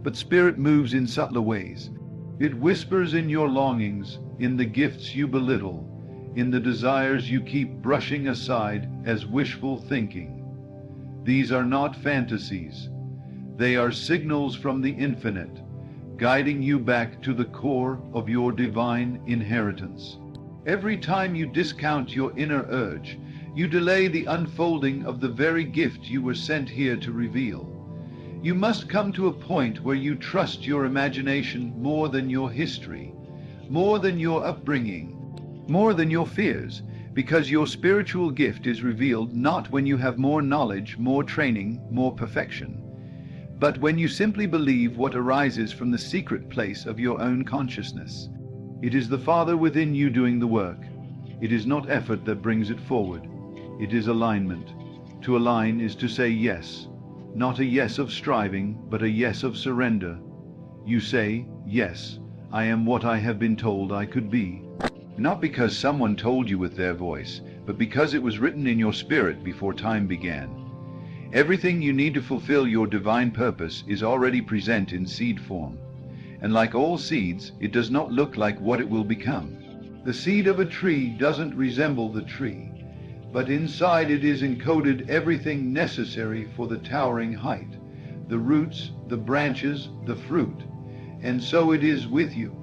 But spirit moves in subtler ways. It whispers in your longings, in the gifts you belittle, in the desires you keep brushing aside as wishful thinking. These are not fantasies. They are signals from the infinite, guiding you back to the core of your divine inheritance. Every time you discount your inner urge, you delay the unfolding of the very gift you were sent here to reveal. You must come to a point where you trust your imagination more than your history, more than your upbringing, more than your fears, because your spiritual gift is revealed not when you have more knowledge, more training, more perfection, but when you simply believe what arises from the secret place of your own consciousness. It is the Father within you doing the work. It is not effort that brings it forward. It is alignment. To align is to say yes, not a yes of striving, but a yes of surrender. You say, "Yes, I am what I have been told I could be," not because someone told you with their voice, but because it was written in your spirit before time began. Everything you need to fulfill your divine purpose is already present in seed form. And like all seeds, it does not look like what it will become. The seed of a tree doesn't resemble the tree, but inside it is encoded everything necessary for the towering height, the roots, the branches, the fruit. And so it is with you.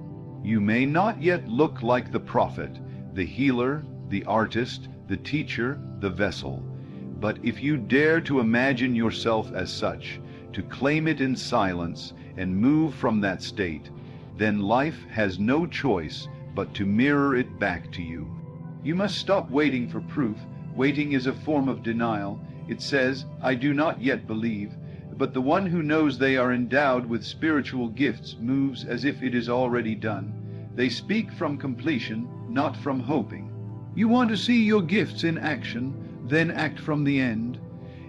You may not yet look like the prophet, the healer, the artist, the teacher, the vessel. But if you dare to imagine yourself as such, to claim it in silence, and move from that state, then life has no choice but to mirror it back to you. You must stop waiting for proof. Waiting is a form of denial. It says, "I do not yet believe," but the one who knows they are endowed with spiritual gifts moves as if it is already done. They speak from completion, not from hoping. You want to see your gifts in action, then act from the end.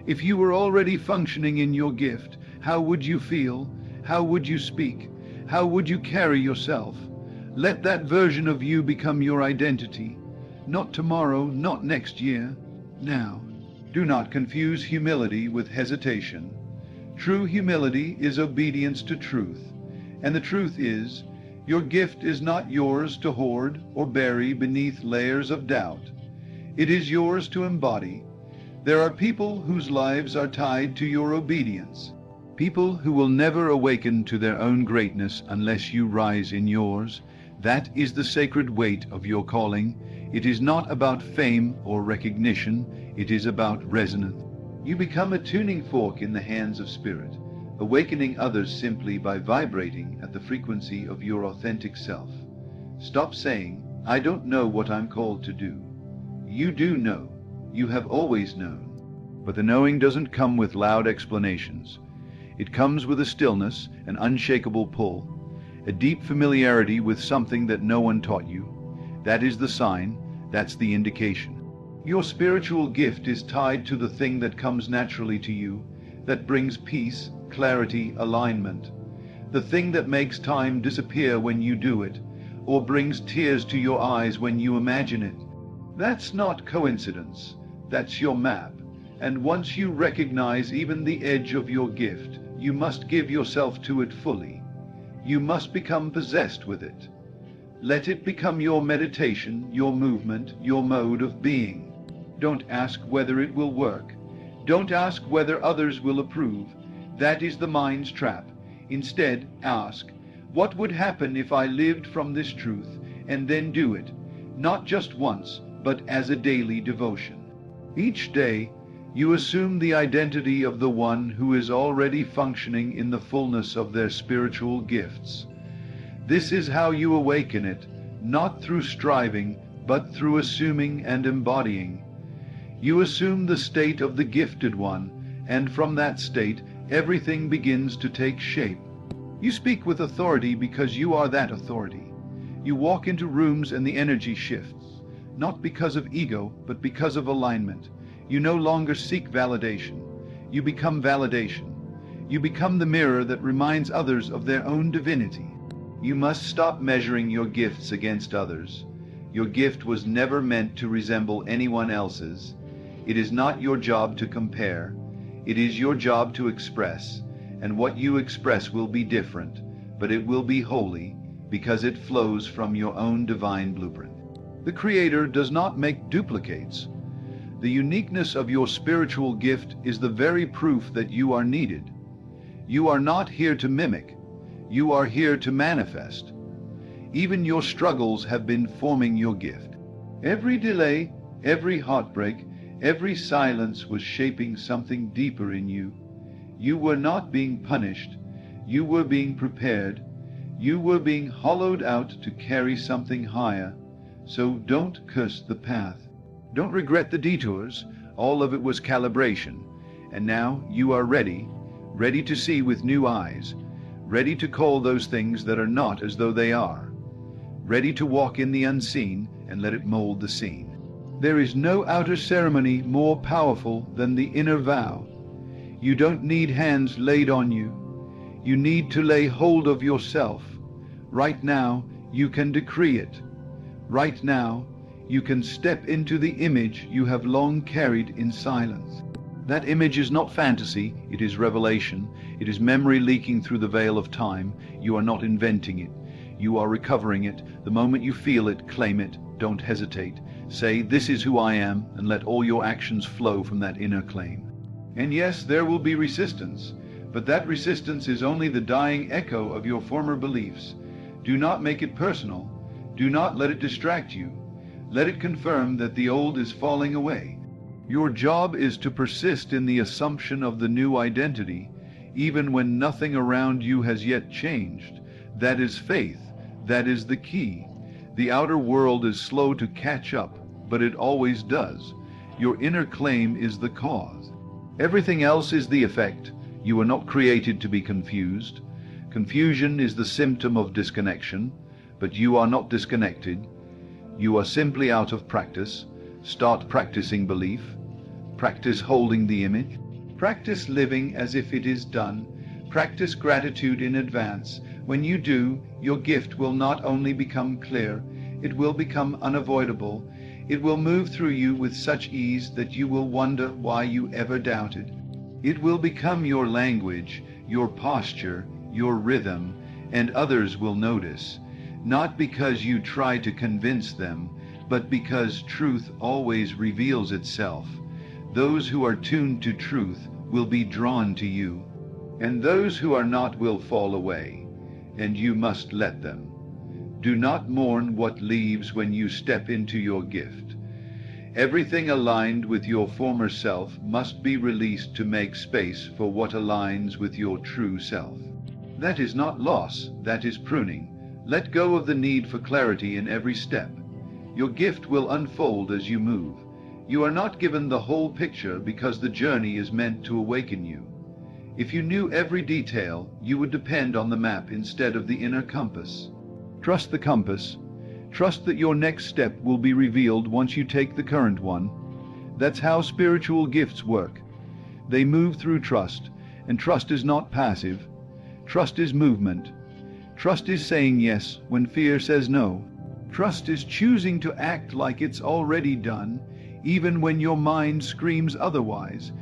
If you were already functioning in your gift, how would you feel? How would you speak? How would you carry yourself? Let that version of you become your identity. Not tomorrow, not next year, now. Do not confuse humility with hesitation. True humility is obedience to truth. And the truth is, your gift is not yours to hoard or bury beneath layers of doubt. It is yours to embody. There are people whose lives are tied to your obedience. People who will never awaken to their own greatness unless you rise in yours. That is the sacred weight of your calling. It is not about fame or recognition. It is about resonance. You become a tuning fork in the hands of spirit, awakening others simply by vibrating at the frequency of your authentic self. Stop saying, "I don't know what I'm called to do." You do know. You have always known. But the knowing doesn't come with loud explanations. It comes with a stillness, an unshakable pull, a deep familiarity with something that no one taught you. That is the sign, that's the indication. Your spiritual gift is tied to the thing that comes naturally to you, that brings peace, clarity, alignment. The thing that makes time disappear when you do it, or brings tears to your eyes when you imagine it. That's not coincidence, that's your map. And once you recognize even the edge of your gift, you must give yourself to it fully. You must become possessed with it. Let it become your meditation, your movement, your mode of being. Don't ask whether it will work. Don't ask whether others will approve. That is the mind's trap. Instead, ask, what would happen if I lived from this truth, and then do it, not just once, but as a daily devotion. Each day, you assume the identity of the one who is already functioning in the fullness of their spiritual gifts. This is how you awaken it, not through striving, but through assuming and embodying. You assume the state of the gifted one, and from that state, everything begins to take shape. You speak with authority because you are that authority. You walk into rooms and the energy shifts, not because of ego, but because of alignment. You no longer seek validation. You become validation. You become the mirror that reminds others of their own divinity. You must stop measuring your gifts against others. Your gift was never meant to resemble anyone else's. It is not your job to compare. It is your job to express, and what you express will be different, but it will be holy because it flows from your own divine blueprint. The Creator does not make duplicates. The uniqueness of your spiritual gift is the very proof that you are needed. You are not here to mimic. You are here to manifest. Even your struggles have been forming your gift. Every delay, every heartbreak, every silence was shaping something deeper in you. You were not being punished. You were being prepared. You were being hollowed out to carry something higher. So don't curse the path. Don't regret the detours. All of it was calibration. And now you are ready to see with new eyes, ready to call those things that are not as though they are, ready to walk in the unseen and let it mold the scene. There is no outer ceremony more powerful than the inner vow. You don't need hands laid on you. You need to lay hold of yourself. Right now, you can decree it. Right now, you can step into the image you have long carried in silence. That image is not fantasy, it is revelation. It is memory leaking through the veil of time. You are not inventing it. You are recovering it. The moment you feel it, claim it. Don't hesitate. Say, this is who I am, and let all your actions flow from that inner claim. And yes, there will be resistance, but that resistance is only the dying echo of your former beliefs. Do not make it personal. Do not let it distract you. Let it confirm that the old is falling away. Your job is to persist in the assumption of the new identity, even when nothing around you has yet changed. That is faith. That is the key. The outer world is slow to catch up, but it always does. Your inner claim is the cause. Everything else is the effect. You are not created to be confused. Confusion is the symptom of disconnection, but you are not disconnected. You are simply out of practice. Start practicing belief. Practice holding the image. Practice living as if it is done. Practice gratitude in advance. When you do, your gift will not only become clear, it will become unavoidable. It will move through you with such ease that you will wonder why you ever doubted. It will become your language, your posture, your rhythm, and others will notice. Not because you try to convince them, but because truth always reveals itself. Those who are tuned to truth will be drawn to you, and those who are not will fall away, and you must let them. Do not mourn what leaves when you step into your gift. Everything aligned with your former self must be released to make space for what aligns with your true self. That is not loss, that is pruning. Let go of the need for clarity in every step. Your gift will unfold as you move. You are not given the whole picture because the journey is meant to awaken you. If you knew every detail, you would depend on the map instead of the inner compass. Trust the compass. Trust that your next step will be revealed once you take the current one. That's how spiritual gifts work. They move through trust, and trust is not passive. Trust is movement. Trust is saying yes when fear says no. Trust is choosing to act like it's already done, even when your mind screams otherwise.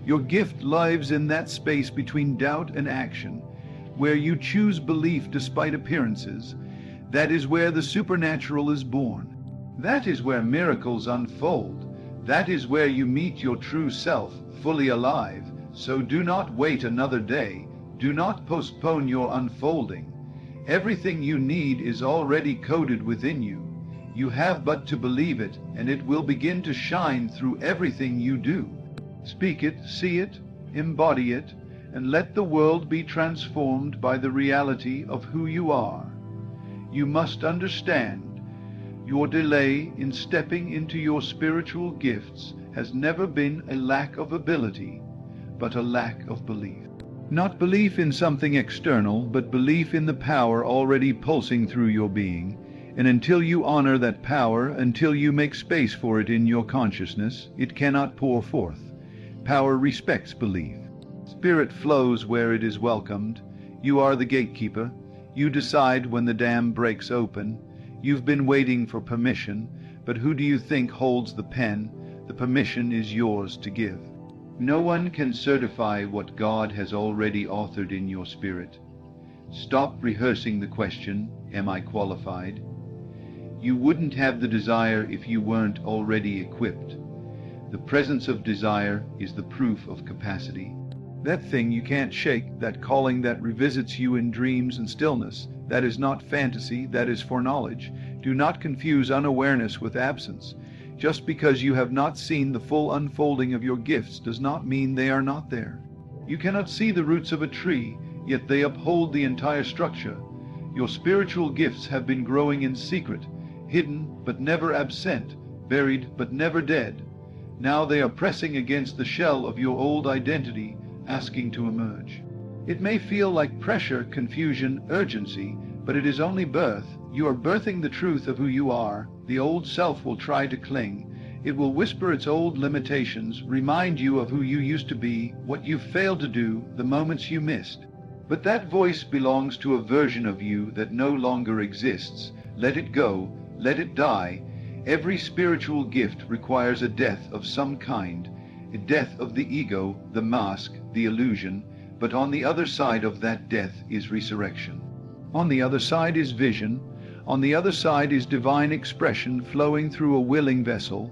Your gift lives in that space between doubt and action, where you choose belief despite appearances. That is where the supernatural is born. That is where miracles unfold. That is where you meet your true self, fully alive. So do not wait another day. Do not postpone your unfolding. Everything you need is already coded within you. You have but to believe it, and it will begin to shine through everything you do. Speak it, see it, embody it, and let the world be transformed by the reality of who you are. You must understand, your delay in stepping into your spiritual gifts has never been a lack of ability, but a lack of belief. Not belief in something external, but belief in the power already pulsing through your being. And until you honor that power, until you make space for it in your consciousness, it cannot pour forth. Power respects belief. Spirit flows where it is welcomed. You are the gatekeeper. You decide when the dam breaks open. You've been waiting for permission, but who do you think holds the pen? The permission is yours to give. No one can certify what God has already authored in your spirit. Stop rehearsing the question, am I qualified? You wouldn't have the desire if you weren't already equipped. The presence of desire is the proof of capacity. That thing you can't shake, that calling that revisits you in dreams and stillness, that is not fantasy, that is foreknowledge. Do not confuse unawareness with absence. Just because you have not seen the full unfolding of your gifts does not mean they are not there. You cannot see the roots of a tree, yet they uphold the entire structure. Your spiritual gifts have been growing in secret, hidden but never absent, buried but never dead. Now they are pressing against the shell of your old identity, asking to emerge. It may feel like pressure, confusion, urgency, but it is only birth. You are birthing the truth of who you are. The old self will try to cling. It will whisper its old limitations, remind you of who you used to be, what you failed to do, the moments you missed. But that voice belongs to a version of you that no longer exists. Let it go. Let it die. Every spiritual gift requires a death of some kind, a death of the ego, the mask, the illusion, but on the other side of that death is resurrection. On the other side is vision. On the other side is divine expression flowing through a willing vessel.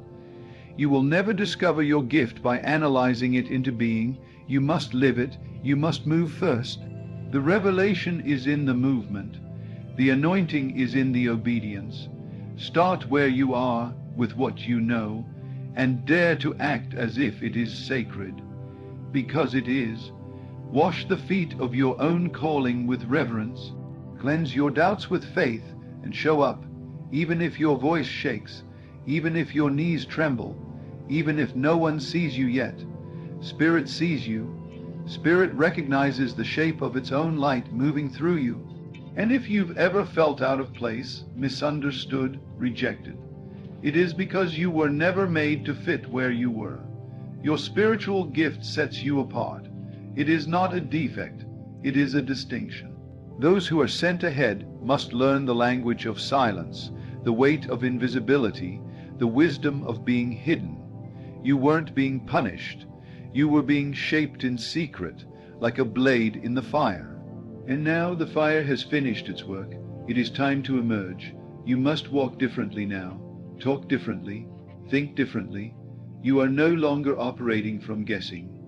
You will never discover your gift by analyzing it into being. You must live it. You must move first. The revelation is in the movement. The anointing is in the obedience. Start where you are with what you know, and dare to act as if it is sacred, because it is. Wash the feet of your own calling with reverence. Cleanse your doubts with faith and show up, even if your voice shakes, even if your knees tremble, even if no one sees you yet. Spirit sees you. Spirit recognizes the shape of its own light moving through you. And if you've ever felt out of place, misunderstood, rejected, it is because you were never made to fit where you were. Your spiritual gift sets you apart. It is not a defect, it is a distinction. Those who are sent ahead must learn the language of silence, the weight of invisibility, the wisdom of being hidden. You weren't being punished. You were being shaped in secret, like a blade in the fire. And now the fire has finished its work. It is time to emerge. You must walk differently now, talk differently, think differently. You are no longer operating from guessing.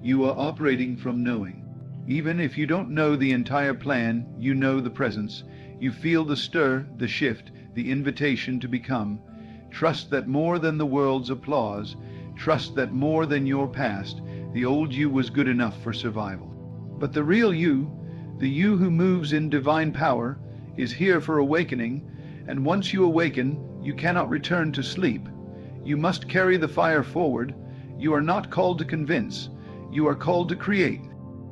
You are operating from knowing. Even if you don't know the entire plan, you know the presence. You feel the stir, the shift, the invitation to become. Trust that more than the world's applause, trust that more than your past, the old you was good enough for survival. But the real you, the you who moves in divine power, is here for awakening, and once you awaken, you cannot return to sleep. You must carry the fire forward. You are not called to convince. You are called to create.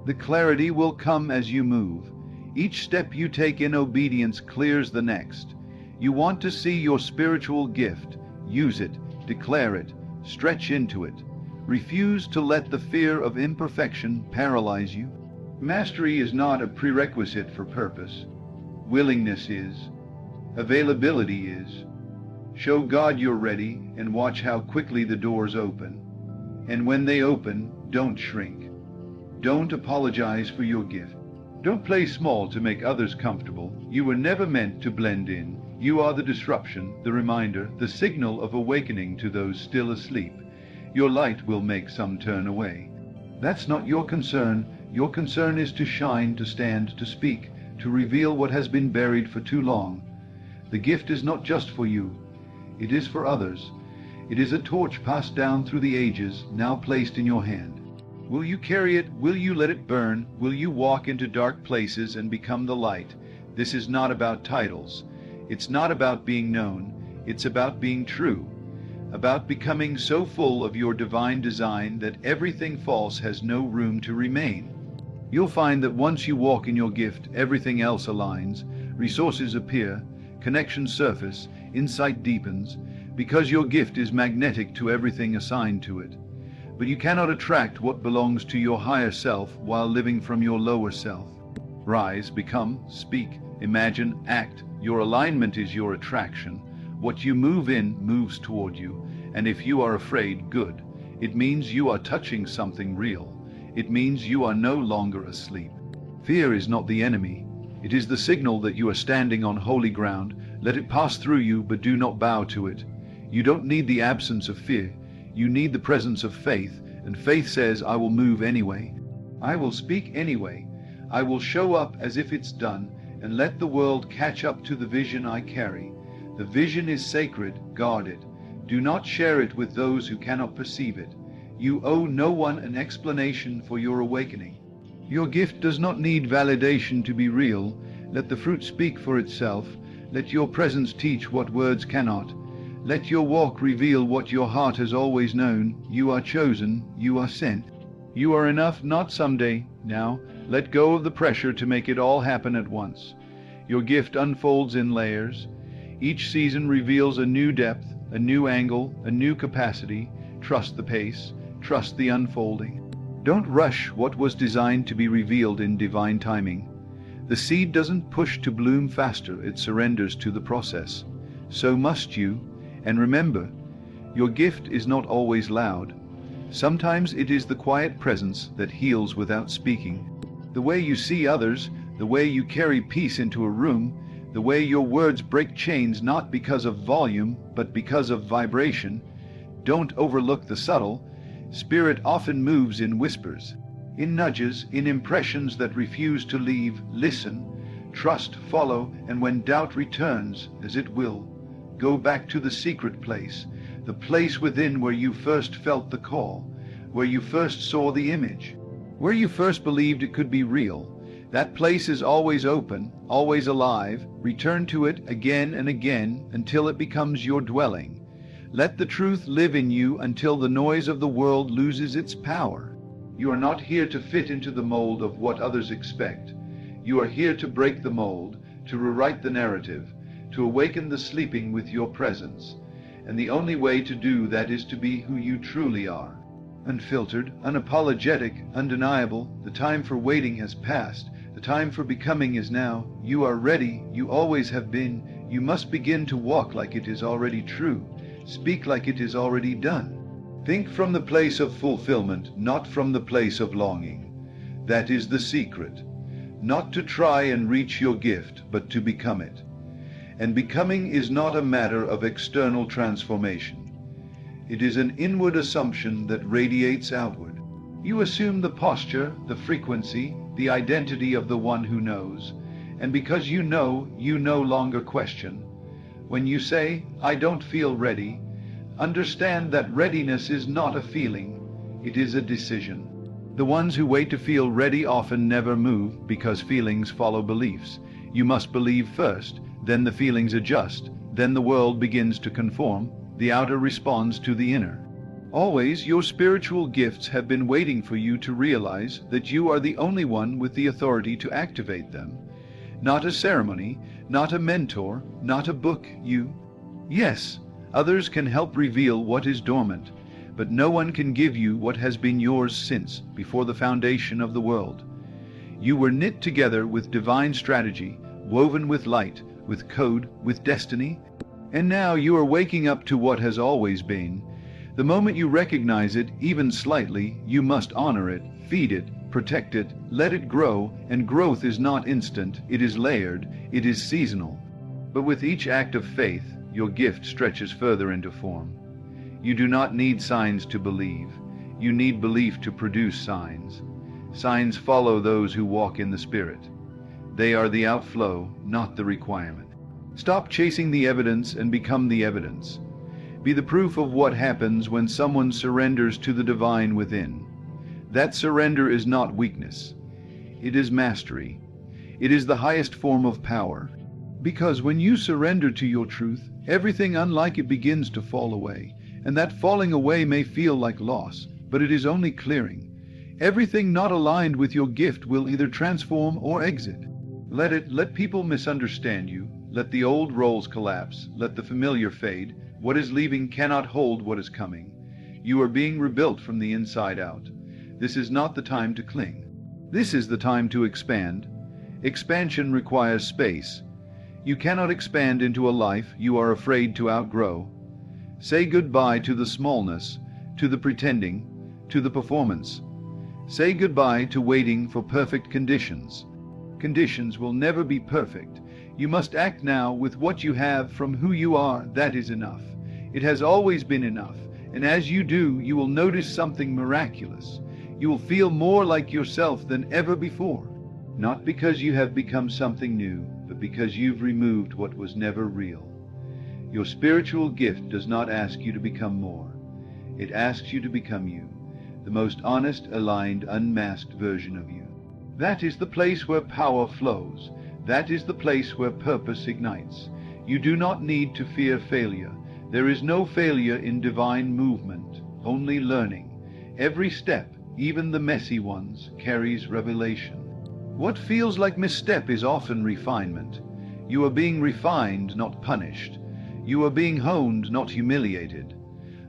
The clarity will come as you move. Each step you take in obedience clears the next. You want to see your spiritual gift. Use it, declare it, stretch into it. Refuse to let the fear of imperfection paralyze you. Mastery is not a prerequisite for purpose. Willingness is. Availability is. Show God you're ready and watch how quickly the doors open. And when they open, don't shrink. Don't apologize for your gift. Don't play small to make others comfortable. You were never meant to blend in. You are the disruption, the reminder, the signal of awakening to those still asleep. Your light will make some turn away. That's not your concern. Your concern is to shine, to stand, to speak, to reveal what has been buried for too long. The gift is not just for you. It is for others. It is a torch passed down through the ages, now placed in your hand. Will you carry it? Will you let it burn? Will you walk into dark places and become the light? This is not about titles. It's not about being known. It's about being true. About becoming so full of your divine design that everything false has no room to remain. You'll find that once you walk in your gift, everything else aligns, resources appear, connections surface, insight deepens, because your gift is magnetic to everything assigned to it. But you cannot attract what belongs to your higher self while living from your lower self. Rise, become, speak, imagine, act. Your alignment is your attraction. What you move in moves toward you, and if you are afraid, good. It means you are touching something real. It means you are no longer asleep. Fear is not the enemy. It is the signal that you are standing on holy ground. Let it pass through you, but do not bow to it. You don't need the absence of fear. You need the presence of faith, and faith says, I will move anyway. I will speak anyway. I will show up as if it's done, and let the world catch up to the vision I carry. The vision is sacred, guard it. Do not share it with those who cannot perceive it. You owe no one an explanation for your awakening. Your gift does not need validation to be real. Let the fruit speak for itself. Let your presence teach what words cannot. Let your walk reveal what your heart has always known. You are chosen. You are sent. You are enough, not someday. Now, let go of the pressure to make it all happen at once. Your gift unfolds in layers. Each season reveals a new depth, a new angle, a new capacity. Trust the pace. Trust the unfolding. Don't rush what was designed to be revealed in divine timing. The seed doesn't push to bloom faster. It surrenders to the process. So must you. And remember, your gift is not always loud. Sometimes it is the quiet presence that heals without speaking. The way you see others, the way you carry peace into a room, the way your words break chains not because of volume, but because of vibration. Don't overlook the subtle. Spirit often moves in whispers, in nudges, in impressions that refuse to leave. Listen, trust, follow, and when doubt returns, as it will, go back to the secret place, the place within where you first felt the call, where you first saw the image, where you first believed it could be real. That place is always open, always alive. Return to it again and again until it becomes your dwelling. Let the truth live in you until the noise of the world loses its power. You are not here to fit into the mold of what others expect. You are here to break the mold, to rewrite the narrative, to awaken the sleeping with your presence. And the only way to do that is to be who you truly are. Unfiltered, unapologetic, undeniable. The time for waiting has passed. The time for becoming is now. You are ready. You always have been. You must begin to walk like it is already true. Speak like it is already done. Think from the place of fulfillment, not from the place of longing. That is the secret. Not to try and reach your gift, but to become it. And becoming is not a matter of external transformation. It is an inward assumption that radiates outward. You assume the posture, the frequency, the identity of the one who knows. And because you know, you no longer question. When you say, I don't feel ready, understand that readiness is not a feeling, it is a decision. The ones who wait to feel ready often never move because feelings follow beliefs. You must believe first, then the feelings adjust, then the world begins to conform. The outer responds to the inner. Always your spiritual gifts have been waiting for you to realize that you are the only one with the authority to activate them. Not a ceremony, not a mentor, not a book, you. Yes, others can help reveal what is dormant, but no one can give you what has been yours since, before the foundation of the world. You were knit together with divine strategy, woven with light, with code, with destiny, and now you are waking up to what has always been. The moment you recognize it, even slightly, you must honor it, feed it, protect it, let it grow, and growth is not instant, it is layered, it is seasonal. But with each act of faith, your gift stretches further into form. You do not need signs to believe. You need belief to produce signs. Signs follow those who walk in the Spirit. They are the outflow, not the requirement. Stop chasing the evidence and become the evidence. Be the proof of what happens when someone surrenders to the divine within. That surrender is not weakness. It is mastery. It is the highest form of power. Because when you surrender to your truth, everything unlike it begins to fall away. And that falling away may feel like loss, but it is only clearing. Everything not aligned with your gift will either transform or exit. Let people misunderstand you. Let the old roles collapse. Let the familiar fade. What is leaving cannot hold what is coming. You are being rebuilt from the inside out. This is not the time to cling. This is the time to expand. Expansion requires space. You cannot expand into a life you are afraid to outgrow. Say goodbye to the smallness, to the pretending, to the performance. Say goodbye to waiting for perfect conditions. Conditions will never be perfect. You must act now with what you have from who you are. That is enough. It has always been enough, and as you do, you will notice something miraculous. You will feel more like yourself than ever before. Not because you have become something new, but because you've removed what was never real. Your spiritual gift does not ask you to become more. It asks you to become you, the most honest, aligned, unmasked version of you. That is the place where power flows. That is the place where purpose ignites. You do not need to fear failure. There is no failure in divine movement, only learning. Every step, even the messy ones, carries revelation. What feels like misstep is often refinement. You are being refined, not punished. You are being honed, not humiliated.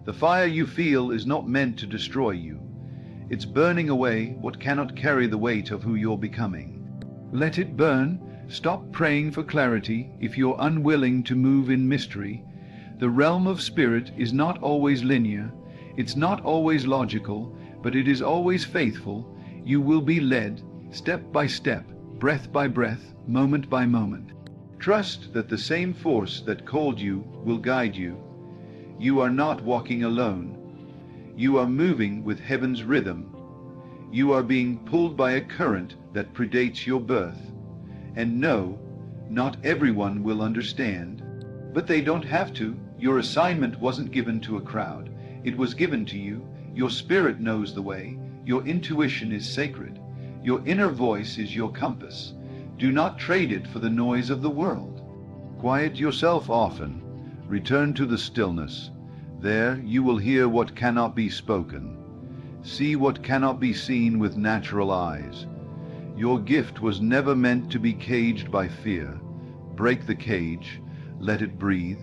The fire you feel is not meant to destroy you. It's burning away what cannot carry the weight of who you're becoming. Let it burn. Stop praying for clarity if you're unwilling to move in mystery. The realm of spirit is not always linear. It's not always logical, but it is always faithful. You will be led, step by step, breath by breath, moment by moment. Trust that the same force that called you will guide you. You are not walking alone. You are moving with heaven's rhythm. You are being pulled by a current that predates your birth. And no, not everyone will understand. But they don't have to. Your assignment wasn't given to a crowd. It was given to you. Your spirit knows the way. Your intuition is sacred. Your inner voice is your compass. Do not trade it for the noise of the world. Quiet yourself often. Return to the stillness. There you will hear what cannot be spoken. See what cannot be seen with natural eyes. Your gift was never meant to be caged by fear. Break the cage. Let it breathe.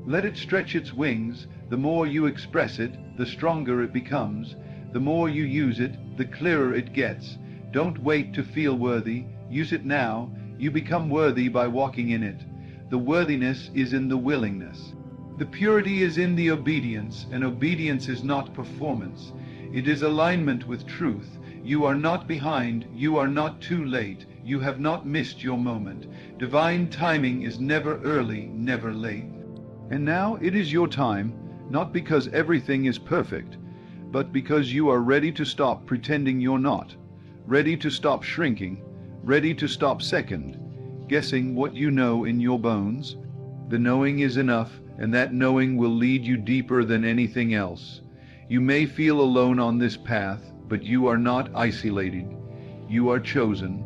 Let it stretch its wings. The more you express it, the stronger it becomes. The more you use it, the clearer it gets. Don't wait to feel worthy. Use it now. You become worthy by walking in it. The worthiness is in the willingness. The purity is in the obedience, and obedience is not performance. It is alignment with truth. You are not behind. You are not too late. You have not missed your moment. Divine timing is never early, never late. And now it is your time, not because everything is perfect, but because you are ready to stop pretending you're not, ready to stop shrinking, ready to stop second, guessing what you know in your bones. The knowing is enough, and that knowing will lead you deeper than anything else. You may feel alone on this path, but you are not isolated. You are chosen,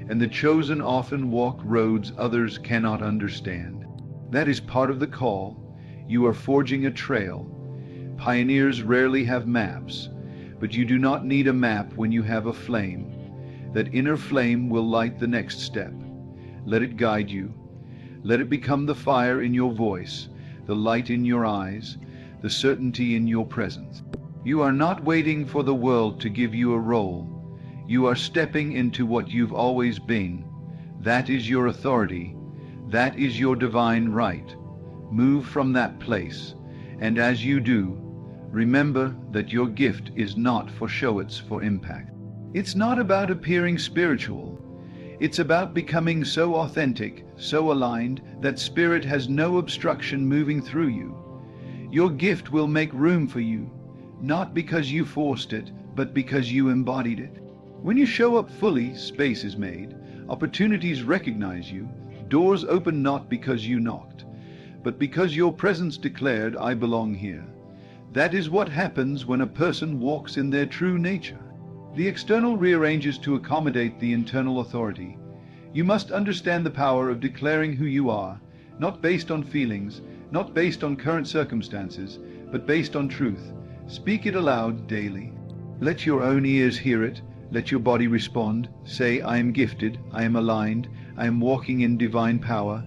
and the chosen often walk roads others cannot understand. That is part of the call. You are forging a trail. Pioneers rarely have maps, but you do not need a map when you have a flame. That inner flame will light the next step. Let it guide you. Let it become the fire in your voice, the light in your eyes, the certainty in your presence. You are not waiting for the world to give you a role. You are stepping into what you've always been. That is your authority. That is your divine right. Move from that place, and as you do, remember that your gift is not for show, it's for impact. It's not about appearing spiritual. It's about becoming so authentic, so aligned, that spirit has no obstruction moving through you. Your gift will make room for you, not because you forced it, but because you embodied it. When you show up fully, space is made, opportunities recognize you, doors open not because you knocked, but because your presence declared, I belong here. That is what happens when a person walks in their true nature. The external rearranges to accommodate the internal authority. You must understand the power of declaring who you are, not based on feelings, not based on current circumstances, but based on truth. Speak it aloud daily. Let your own ears hear it. Let your body respond. Say, I am gifted, I am aligned, I am walking in divine power.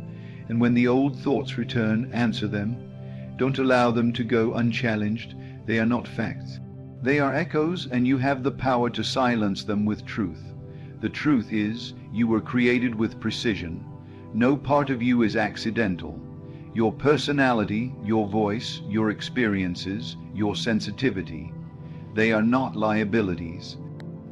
And when the old thoughts return, answer them. Don't allow them to go unchallenged. They are not facts. They are echoes, and you have the power to silence them with truth. The truth is, you were created with precision. No part of you is accidental. Your personality, your voice, your experiences, your sensitivity, they are not liabilities.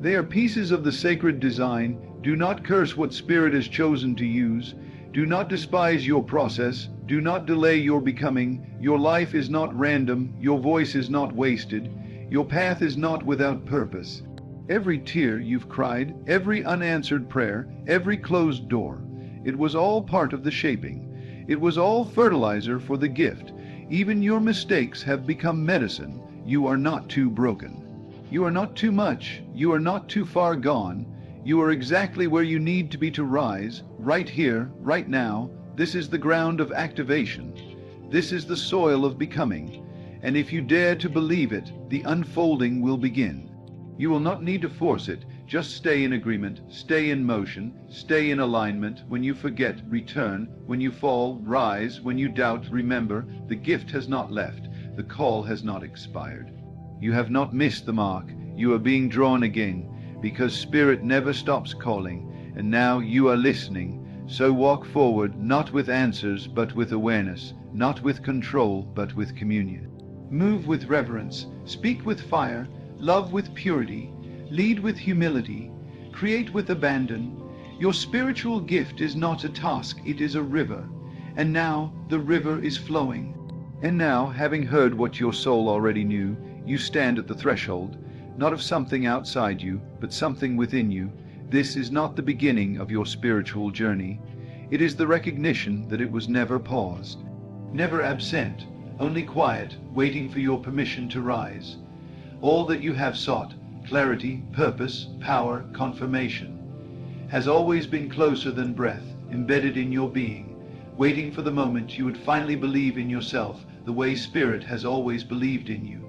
They are pieces of the sacred design. Do not curse what Spirit has chosen to use. Do not despise your process. Do not delay your becoming. Your life is not random. Your voice is not wasted. Your path is not without purpose. Every tear you've cried, every unanswered prayer, every closed door, it was all part of the shaping. It was all fertilizer for the gift. Even your mistakes have become medicine. You are not too broken. You are not too much. You are not too far gone. You are exactly where you need to be to rise, right here, right now. This is the ground of activation. This is the soil of becoming. And if you dare to believe it, the unfolding will begin. You will not need to force it. Just stay in agreement, stay in motion, stay in alignment. When you forget, return. When you fall, rise. When you doubt, remember, the gift has not left. The call has not expired. You have not missed the mark. You are being drawn again, because Spirit never stops calling, and now you are listening. So walk forward, not with answers, but with awareness, not with control, but with communion. Move with reverence, speak with fire, love with purity, lead with humility, create with abandon. Your spiritual gift is not a task, it is a river. And now the river is flowing. And now, having heard what your soul already knew, you stand at the threshold, not of something outside you, but something within you. This is not the beginning of your spiritual journey. It is the recognition that it was never paused, never absent, only quiet, waiting for your permission to rise. All that you have sought, clarity, purpose, power, confirmation, has always been closer than breath, embedded in your being, waiting for the moment you would finally believe in yourself the way Spirit has always believed in you.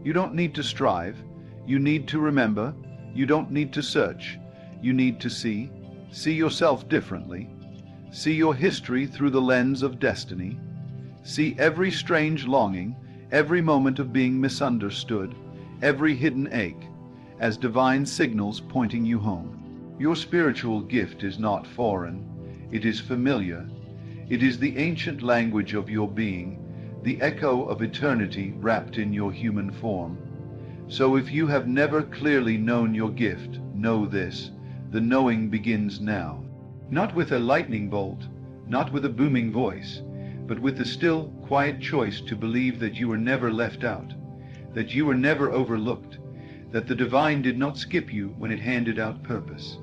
You don't need to strive. You need to remember. You don't need to search. You need to see yourself differently. See your history through the lens of destiny. See every strange longing, every moment of being misunderstood, every hidden ache, as divine signals pointing you home. Your spiritual gift is not foreign. It is familiar. It is the ancient language of your being, the echo of eternity wrapped in your human form. So if you have never clearly known your gift, know this: the knowing begins now. Not with a lightning bolt, not with a booming voice, but with the still, quiet choice to believe that you were never left out, that you were never overlooked, that the divine did not skip you when it handed out purpose.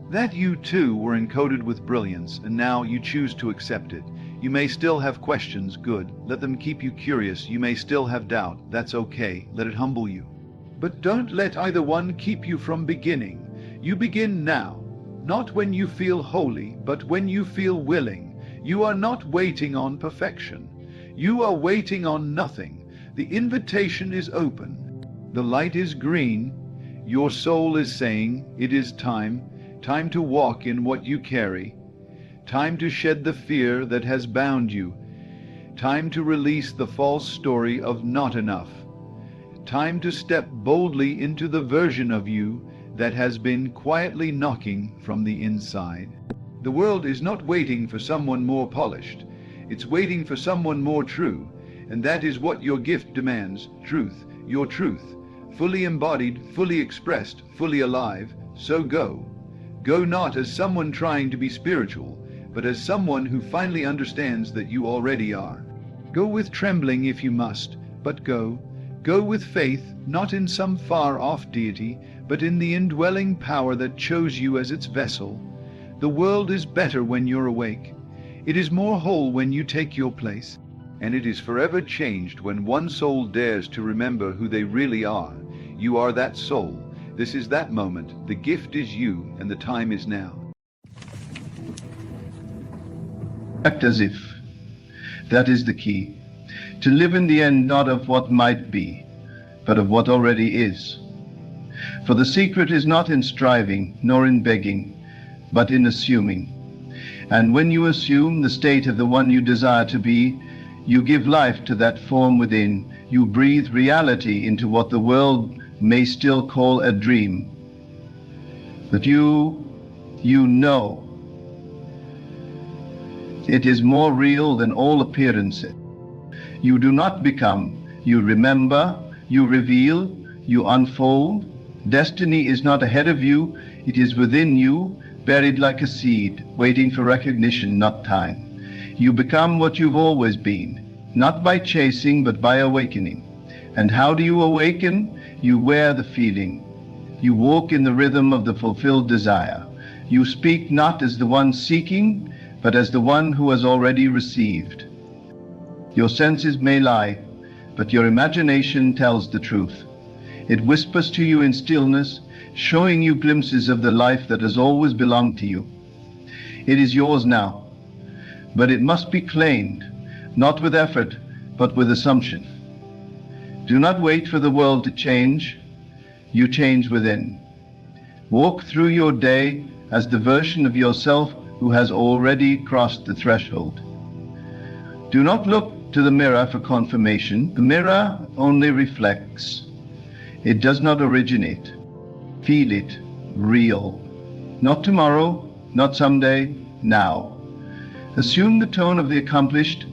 That you too were encoded with brilliance, and now you choose to accept it. You may still have questions, good. Let them keep you curious. You may still have doubt. That's okay. Let it humble you. But don't let either one keep you from beginning. You begin now, not when you feel holy, but when you feel willing. You are not waiting on perfection. You are waiting on nothing. The invitation is open. The light is green. Your soul is saying, it is time to walk in what you carry, time to shed the fear that has bound you, time to release the false story of not enough, time to step boldly into the version of you that has been quietly knocking from the inside. The world is not waiting for someone more polished. It's waiting for someone more true, and that is what your gift demands, truth, your truth, fully embodied, fully expressed, fully alive. So go. Go not as someone trying to be spiritual, but as someone who finally understands that you already are. Go with trembling if you must, but go. Go with faith, not in some far-off deity, but in the indwelling power that chose you as its vessel. The world is better when you're awake. It is more whole when you take your place. And it is forever changed when one soul dares to remember who they really are. You are that soul. This is that moment. The gift is you, and the time is now. Act as if. That is the key. To live in the end not of what might be, but of what already is. For the secret is not in striving, nor in begging, but in assuming. And when you assume the state of the one you desire to be, you give life to that form within. You breathe reality into what the world may still call a dream. But you know it is more real than all appearances. You do not become, you remember, you reveal, you unfold. Destiny is not ahead of you, it is within you, buried like a seed, waiting for recognition, not time. You become what you've always been, not by chasing, but by awakening. And how do you awaken? You wear the feeling. You walk in the rhythm of the fulfilled desire. You speak not as the one seeking, but as the one who has already received. Your senses may lie, but your imagination tells the truth. It whispers to you in stillness, showing you glimpses of the life that has always belonged to you. It is yours now, but it must be claimed, not with effort, but with assumption. Do not wait for the world to change. You change within. Walk through your day as the version of yourself who has already crossed the threshold. Do not look to the mirror for confirmation. The mirror only reflects. It does not originate. Feel it, real. Not tomorrow, not someday, now. Assume the tone of the accomplished.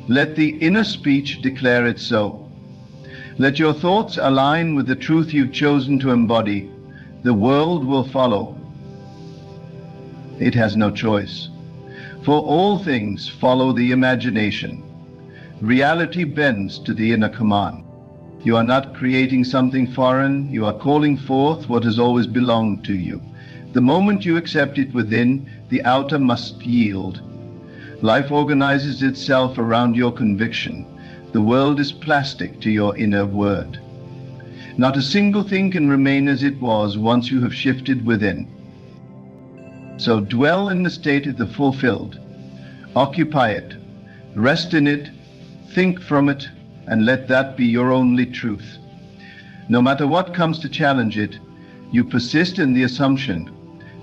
Let the inner speech declare it so. Let your thoughts align with the truth you've chosen to embody. The world will follow. It has no choice. For all things follow the imagination. Reality bends to the inner command. You are not creating something foreign. You are calling forth what has always belonged to you. The moment you accept it within, the outer must yield. Life organizes itself around your conviction. The world is plastic to your inner word. Not a single thing can remain as it was once you have shifted within. So dwell in the state of the fulfilled. Occupy it. Rest in it. Think from it, and let that be your only truth. No matter what comes to challenge it, you persist in the assumption.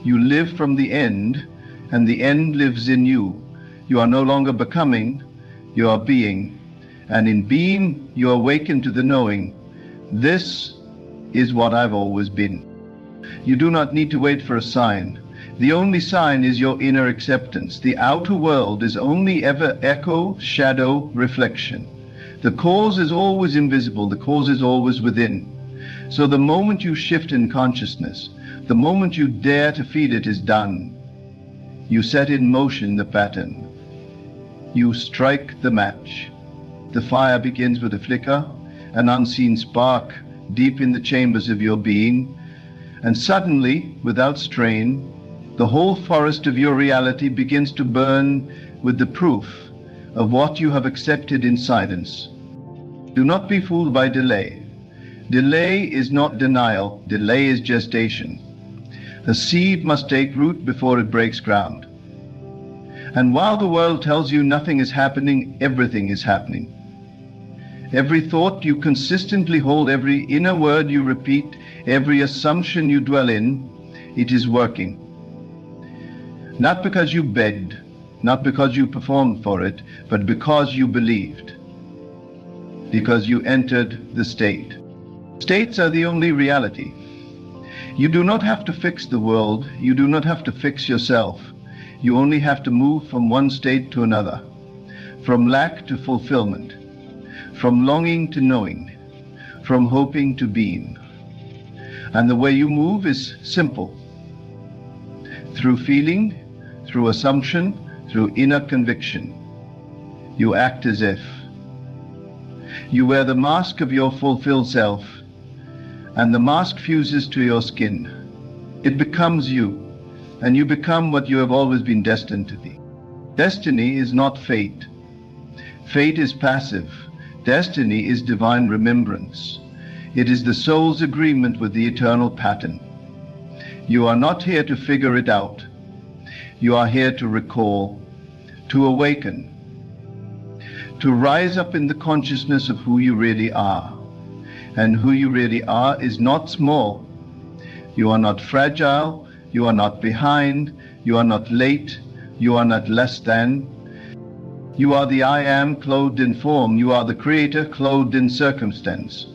You live from the end, and the end lives in you. You are no longer becoming, you are being. And in being, you awaken to the knowing. This is what I've always been. You do not need to wait for a sign. The only sign is your inner acceptance. The outer world is only ever echo, shadow, reflection. The cause is always invisible. The cause is always within. So the moment you shift in consciousness, the moment you dare to feed it is done. You set in motion the pattern. You strike the match. The fire begins with a flicker, an unseen spark deep in the chambers of your being, and suddenly, without strain, the whole forest of your reality begins to burn with the proof of what you have accepted in silence. Do not be fooled by delay. Delay is not denial. Delay is gestation. A seed must take root before it breaks ground. And while the world tells you nothing is happening, everything is happening. Every thought you consistently hold, every inner word you repeat, every assumption you dwell in, it is working. Not because you begged, not because you performed for it, but because you believed. Because you entered the state. States are the only reality. You do not have to fix the world. You do not have to fix yourself. You only have to move from one state to another, from lack to fulfillment, from longing to knowing, from hoping to being. And the way you move is simple. Through feeling, through assumption, through inner conviction. You act as if. You wear the mask of your fulfilled self, and the mask fuses to your skin. It becomes you, and you become what you have always been destined to be. Destiny is not fate. Fate is passive. Destiny is divine remembrance. It is the soul's agreement with the eternal pattern. You are not here to figure it out. You are here to recall, to awaken, to rise up in the consciousness of who you really are. And who you really are is not small. You are not fragile. You are not behind. You are not late. You are not less than. You are the I am clothed in form. You are the creator clothed in circumstance.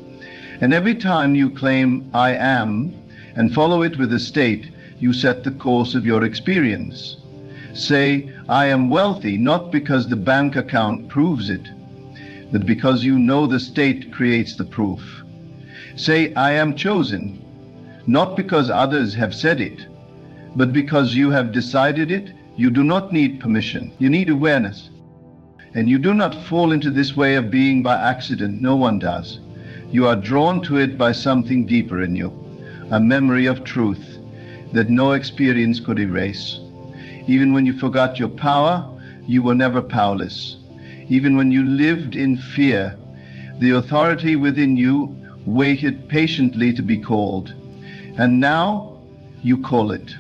And every time you claim I am and follow it with a state, you set the course of your experience. Say, I am wealthy, not because the bank account proves it, but because you know the state creates the proof. Say, I am chosen, not because others have said it, but because you have decided it. You do not need permission. You need awareness. And you do not fall into this way of being by accident. No one does. You are drawn to it by something deeper in you, a memory of truth that no experience could erase. Even when you forgot your power, you were never powerless. Even when you lived in fear, the authority within you waited patiently to be called. And now you call it.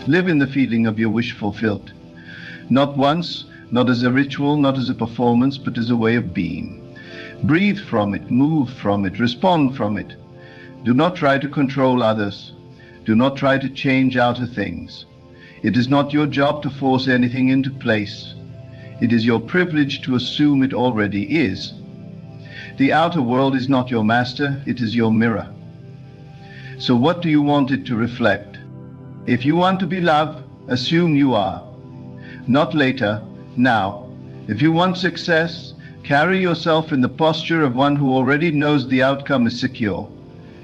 Live in the feeling of your wish fulfilled. Not once, not as a ritual, not as a performance, but as a way of being. Breathe from it, move from it, respond from it. Do not try to control others. Do not try to change outer things. It is not your job to force anything into place. It is your privilege to assume it already is. The outer world is not your master, it is your mirror. So what do you want it to reflect? If you want to be love, assume you are. Not later, now. If you want success, carry yourself in the posture of one who already knows the outcome is secure.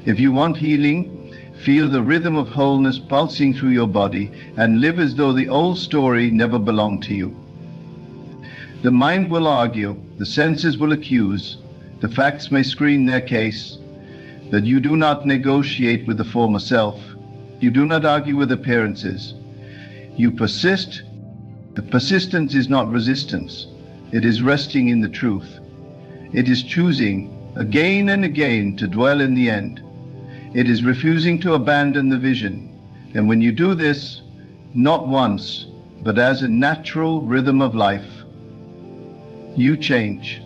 If you want healing, feel the rhythm of wholeness pulsing through your body and live as though the old story never belonged to you. The mind will argue, the senses will accuse, the facts may screen their case, but you do not negotiate with the former self. You do not argue with appearances. You persist. The persistence is not resistance. It is resting in the truth. It is choosing again and again to dwell in the end. It is refusing to abandon the vision. And when you do this, not once, but as a natural rhythm of life, you change.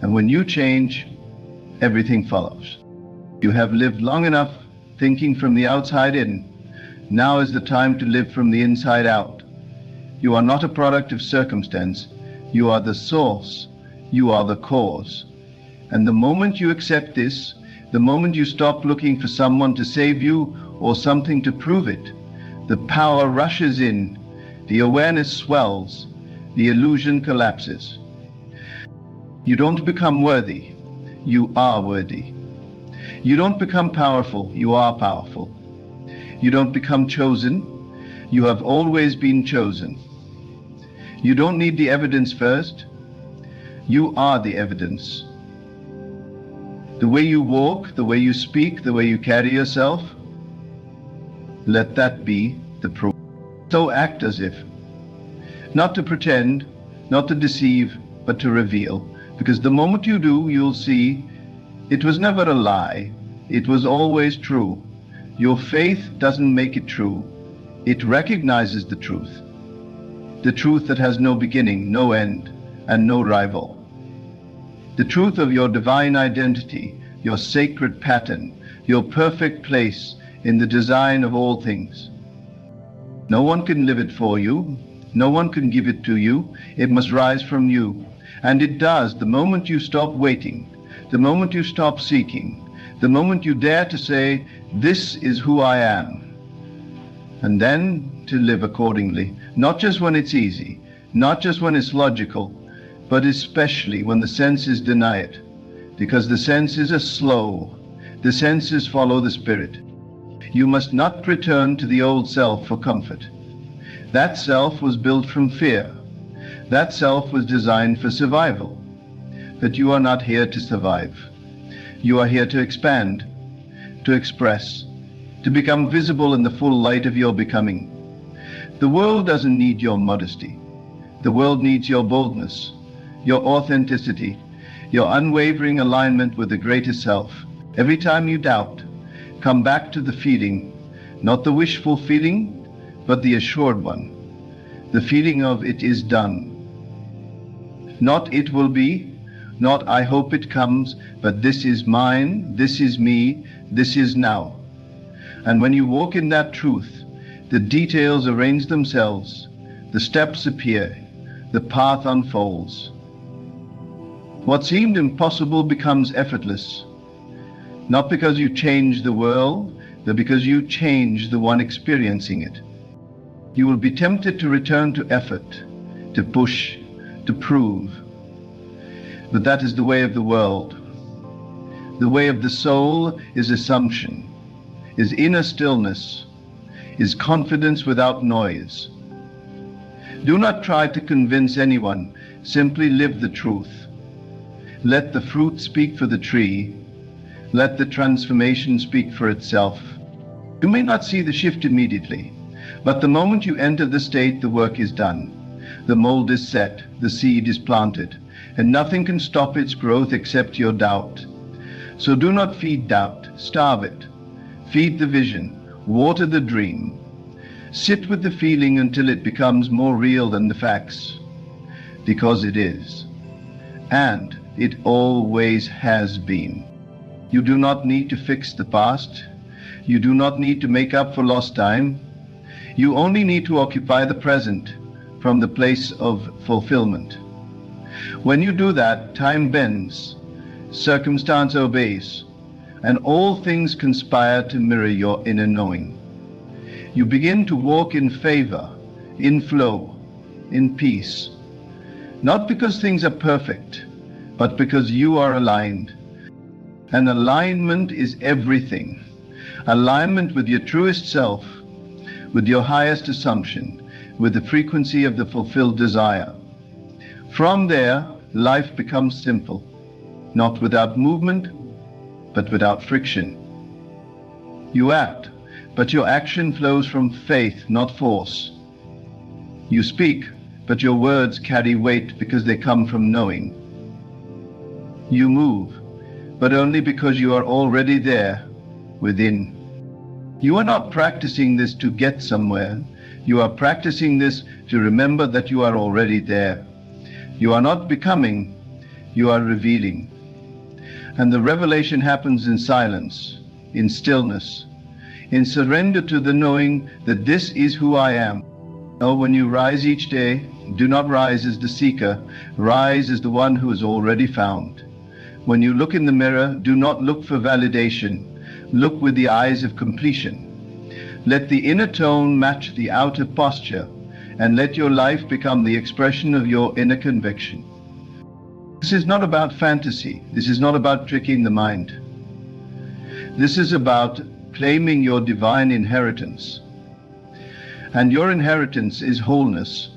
And when you change, everything follows. You have lived long enough thinking from the outside in. Now is the time to live from the inside out. You are not a product of circumstance. You are the source. You are the cause. And the moment you accept this, the moment you stop looking for someone to save you or something to prove it, the power rushes in The awareness swells. The illusion collapses. You don't become worthy. You are worthy. You don't become powerful. You are powerful. You don't become chosen. You have always been chosen. You don't need the evidence first. You are the evidence. The way you walk, the way you speak, the way you carry yourself, let that be the proof. So act as if. Not to pretend, not to deceive, but to reveal. Because the moment you do, you'll see it was never a lie. It was always true. Your faith doesn't make it true. It recognizes the truth. The truth that has no beginning, no end, and no rival. The truth of your divine identity, your sacred pattern, your perfect place in the design of all things. No one can live it for you. No one can give it to you. It must rise from you. And it does the moment you stop waiting, the moment you stop seeking, the moment you dare to say, this is who I am. And then to live accordingly, not just when it's easy, not just when it's logical, but especially when the senses deny it, because the senses are slow. The senses follow the spirit. You must not return to the old self for comfort. That self was built from fear. That self was designed for survival. But you are not here to survive. You are here to expand, to express, to become visible in the full light of your becoming. The world doesn't need your modesty. The world needs your boldness, your authenticity, your unwavering alignment with the greater self. Every time you doubt, come back to the feeling, not the wishful feeling, but the assured one, the feeling of it is done. Not it will be, not I hope it comes, but this is mine, this is me, this is now. And when you walk in that truth, the details arrange themselves, the steps appear, the path unfolds. What seemed impossible becomes effortless, not because you change the world, but because you change the one experiencing it. You will be tempted to return to effort, to push, to prove. But that is the way of the world. The way of the soul is assumption, is inner stillness, is confidence without noise. Do not try to convince anyone, simply live the truth. Let the fruit speak for the tree. Let the transformation speak for itself. You may not see the shift immediately, but the moment you enter the state, the work is done. The mold is set, the seed is planted, and nothing can stop its growth except your doubt. So do not feed doubt, starve it. Feed the vision, water the dream. Sit with the feeling until it becomes more real than the facts, because it is. And it always has been. You do not need to fix the past. You do not need to make up for lost time. You only need to occupy the present from the place of fulfillment. When you do that, time bends, circumstance obeys, and all things conspire to mirror your inner knowing. You begin to walk in favor, in flow, in peace, not because things are perfect, but because you are aligned. And alignment is everything. Alignment with your truest self, with your highest assumption, with the frequency of the fulfilled desire. From there, life becomes simple, not without movement, but without friction. You act, but your action flows from faith, not force. You speak, but your words carry weight because they come from knowing. You move, but only because you are already there, within. You are not practicing this to get somewhere. You are practicing this to remember that you are already there. You are not becoming, you are revealing. And the revelation happens in silence, in stillness, in surrender to the knowing that this is who I am. Oh, when you rise each day, do not rise as the seeker, rise as the one who is already found. When you look in the mirror, do not look for validation, look with the eyes of completion. Let the inner tone match the outer posture, and let your life become the expression of your inner conviction. This is not about fantasy. This is not about tricking the mind. This is about claiming your divine inheritance. And your inheritance is wholeness.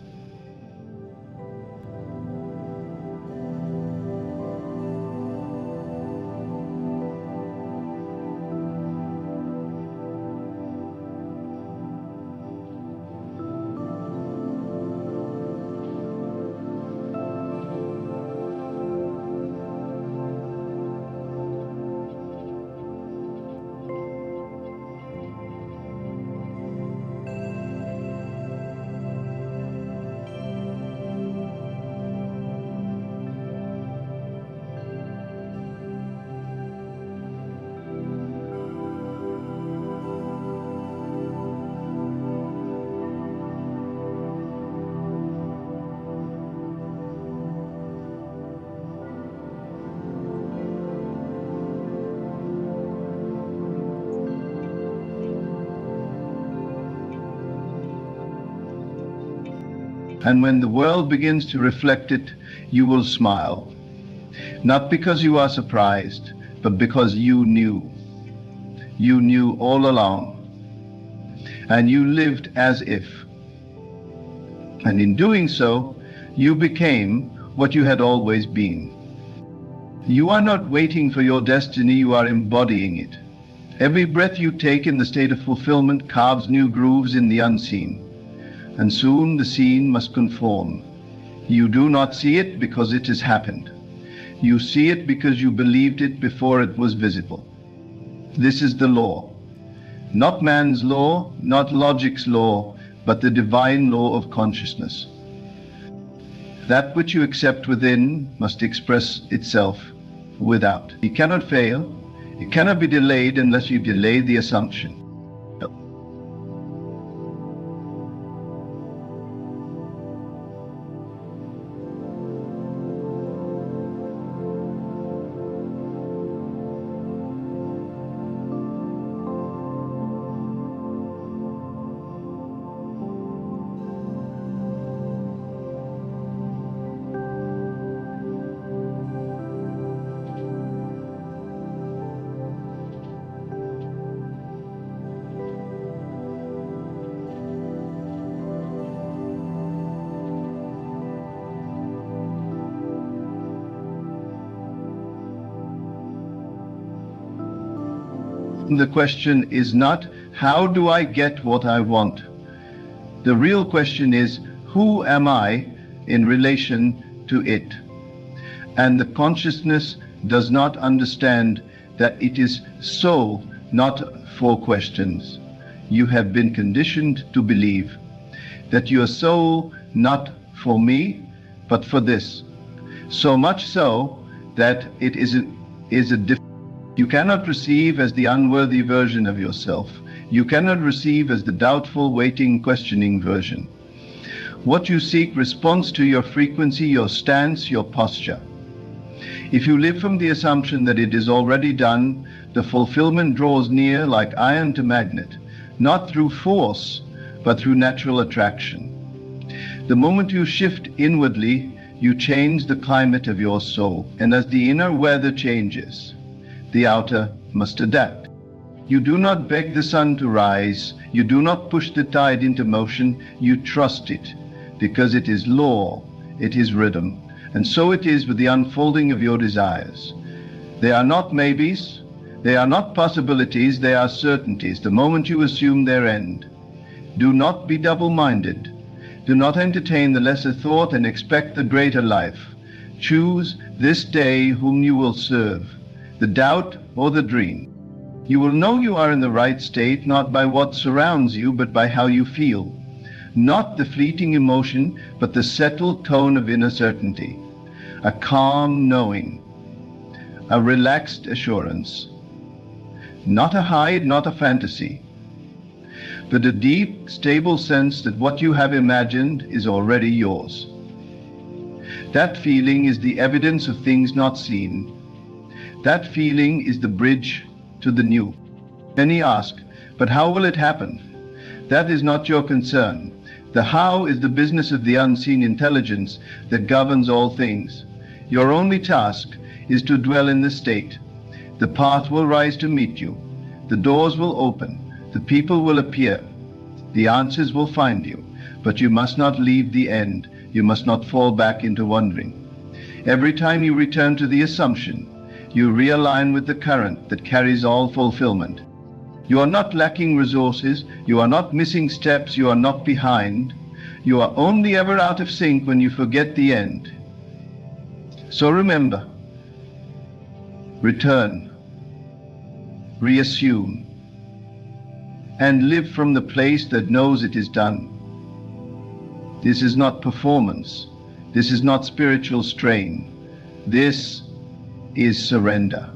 And when the world begins to reflect it, you will smile. Not because you are surprised, but because you knew. You knew all along. And you lived as if. And in doing so, you became what you had always been. You are not waiting for your destiny, you are embodying it. Every breath you take in the state of fulfillment carves new grooves in the unseen. And soon the seen must conform. You do not see it because it has happened. You see it because you believed it before it was visible. This is the law. Not man's law, not logic's law, but the divine law of consciousness. That which you accept within must express itself without. It cannot fail. It cannot be delayed unless you delay the assumption. The question is not, how do I get what I want? The real question is, who am I in relation to it? And the consciousness does not understand that it is so, not for questions. You have been conditioned to believe that you are so not for me, but for this. So much so that it is a different. You cannot receive as the unworthy version of yourself. You cannot receive as the doubtful, waiting, questioning version. What you seek responds to your frequency, your stance, your posture. If you live from the assumption that it is already done, the fulfillment draws near like iron to magnet, not through force, but through natural attraction. The moment you shift inwardly, you change the climate of your soul. And as the inner weather changes, the outer must adapt. You do not beg the sun to rise. You do not push the tide into motion. You trust it, because it is law, it is rhythm. And so it is with the unfolding of your desires. They are not maybes, they are not possibilities, they are certainties, the moment you assume their end. Do not be double-minded. Do not entertain the lesser thought and expect the greater life. Choose this day whom you will serve, the doubt or the dream. You will know you are in the right state not by what surrounds you, but by how you feel. Not the fleeting emotion, but the settled tone of inner certainty. A calm knowing, a relaxed assurance. Not a hide, not a fantasy, but a deep, stable sense that what you have imagined is already yours. That feeling is the evidence of things not seen. That feeling is the bridge to the new. Many ask, but how will it happen? That is not your concern. The how is the business of the unseen intelligence that governs all things. Your only task is to dwell in the state. The path will rise to meet you. The doors will open. The people will appear. The answers will find you. But you must not leave the end. You must not fall back into wondering. Every time you return to the assumption, you realign with the current that carries all fulfillment. You are not lacking resources. You are not missing steps. You are not behind. You are only ever out of sync when you forget the end. So remember, return, reassume, and live from the place that knows it is done. This is not performance. This is not spiritual strain. This is surrender.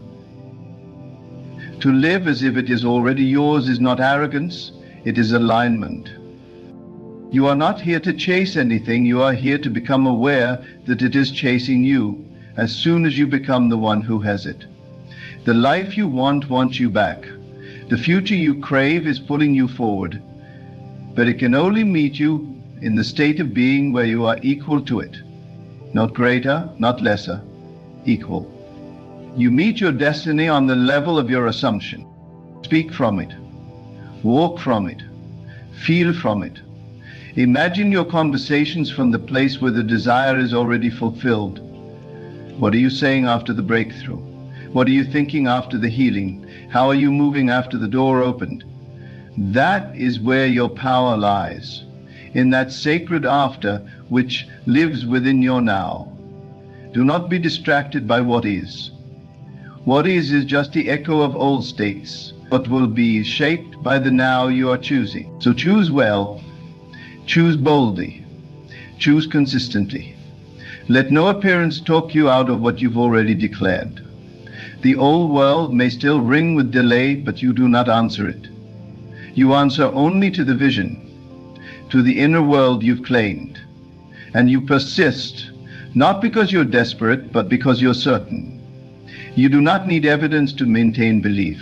To live as if it is already yours is not arrogance, it is alignment. You are not here to chase anything, you are here to become aware that it is chasing you as soon as you become the one who has it. The life you want wants you back. The future you crave is pulling you forward, but it can only meet you in the state of being where you are equal to it. Not greater, not lesser, equal. You meet your destiny on the level of your assumption. Speak from it. Walk from it. Feel from it. Imagine your conversations from the place where the desire is already fulfilled. What are you saying after the breakthrough? What are you thinking after the healing? How are you moving after the door opened? That is where your power lies, in that sacred after which lives within your now. Do not be distracted by what is. What is just the echo of old states. What will be shaped by the now you are choosing. So choose well, choose boldly, choose consistently. Let no appearance talk you out of what you've already declared. The old world may still ring with delay, but you do not answer it. You answer only to the vision, to the inner world you've claimed. And you persist, not because you're desperate, but because you're certain. You do not need evidence to maintain belief.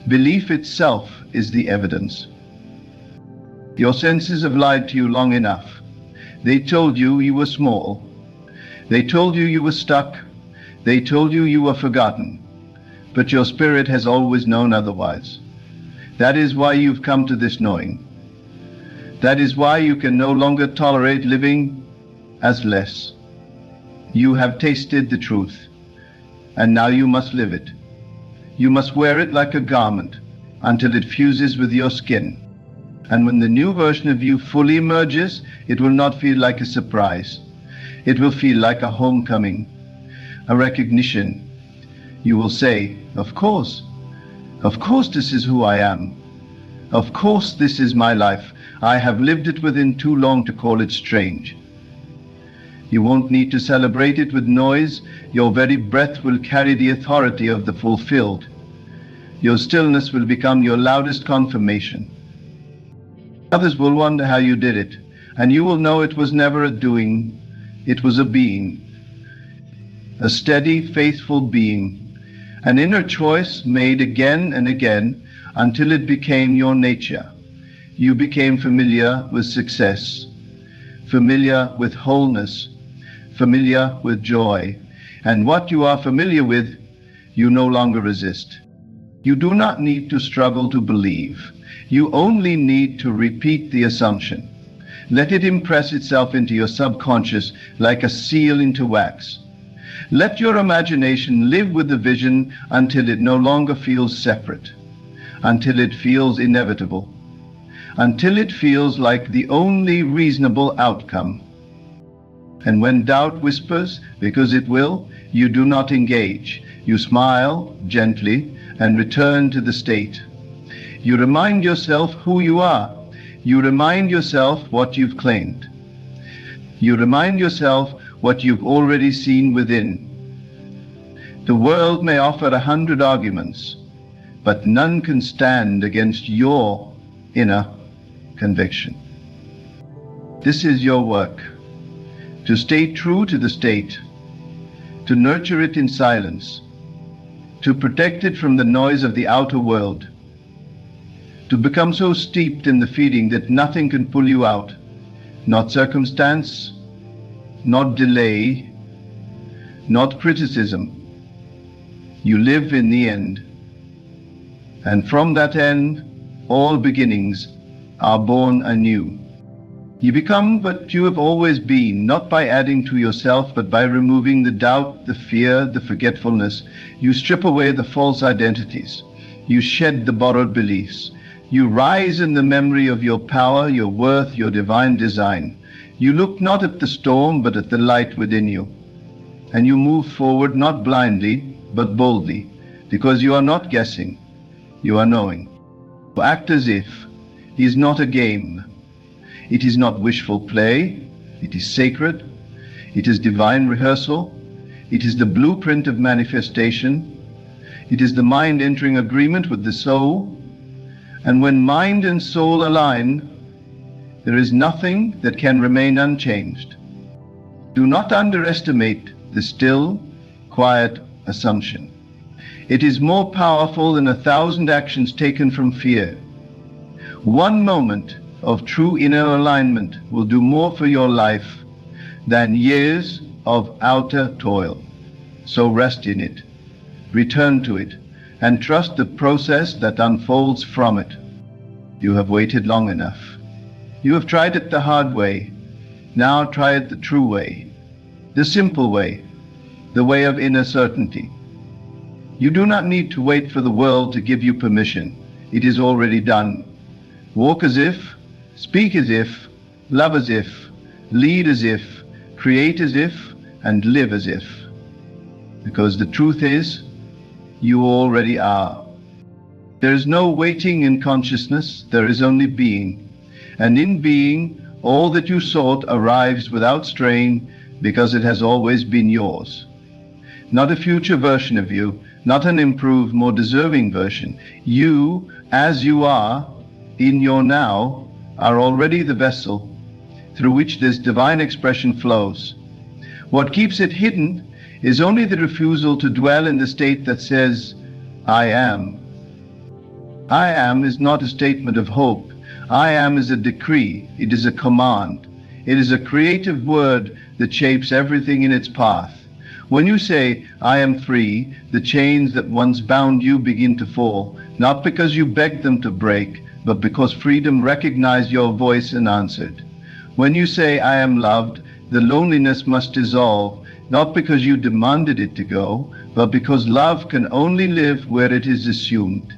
Belief itself is the evidence. Your senses have lied to you long enough. They told you you were small. They told you you were stuck. They told you you were forgotten. But your spirit has always known otherwise. That is why you've come to this knowing. That is why you can no longer tolerate living as less. You have tasted the truth, and now you must live it. You must wear it like a garment until it fuses with your skin. And when the new version of you fully emerges, it will not feel like a surprise. It will feel like a homecoming, a recognition. You will say, of course this is who I am. Of course this is my life. I have lived it within too long to call it strange. You won't need to celebrate it with noise. Your very breath will carry the authority of the fulfilled. Your stillness will become your loudest confirmation. Others will wonder how you did it, and you will know it was never a doing, it was a being. A steady, faithful being. An inner choice made again and again until it became your nature. You became familiar with success, familiar with wholeness, familiar with joy. And what you are familiar with, you no longer resist. You do not need to struggle to believe. You only need to repeat the assumption. Let it impress itself into your subconscious like a seal into wax. Let your imagination live with the vision until it no longer feels separate, until it feels inevitable, until it feels like the only reasonable outcome. And when doubt whispers, because it will, you do not engage. You smile gently and return to the state. You remind yourself who you are. You remind yourself what you've claimed. You remind yourself what you've already seen within. The world may offer 100 arguments, but none can stand against your inner conviction. This is your work, to stay true to the state, to nurture it in silence, to protect it from the noise of the outer world, to become so steeped in the feeling that nothing can pull you out, not circumstance, not delay, not criticism. You live in the end. And from that end, all beginnings are born anew. You become what you have always been, not by adding to yourself, but by removing the doubt, the fear, the forgetfulness. You strip away the false identities. You shed the borrowed beliefs. You rise in the memory of your power, your worth, your divine design. You look not at the storm, but at the light within you. And you move forward not blindly, but boldly, because you are not guessing, you are knowing. Act as if it is not a game. It is not wishful play. It is sacred. It is divine rehearsal. It is the blueprint of manifestation. It is the mind entering agreement with the soul. And when mind and soul align, there is nothing that can remain unchanged. Do not underestimate the still, quiet assumption. It is more powerful than 1,000 actions taken from fear. One moment of true inner alignment will do more for your life than years of outer toil. So rest in it, return to it, and trust the process that unfolds from it. You have waited long enough. You have tried it the hard way. Now try it the true way, the simple way, the way of inner certainty. You do not need to wait for the world to give you permission. It is already done. Walk as if, speak as if, love as if, lead as if, create as if, and live as if. Because the truth is, you already are. There is no waiting in consciousness, there is only being. And in being, all that you sought arrives without strain, because it has always been yours. Not a future version of you, not an improved, more deserving version. You, as you are, in your now, are already the vessel through which this divine expression flows. What keeps it hidden is only the refusal to dwell in the state that says, I am. I am is not a statement of hope. I am is a decree. It is a command. It is a creative word that shapes everything in its path. When you say, I am free, the chains that once bound you begin to fall, not because you begged them to break, but because freedom recognized your voice and answered. When you say, I am loved, the loneliness must dissolve, not because you demanded it to go, but because love can only live where it is assumed.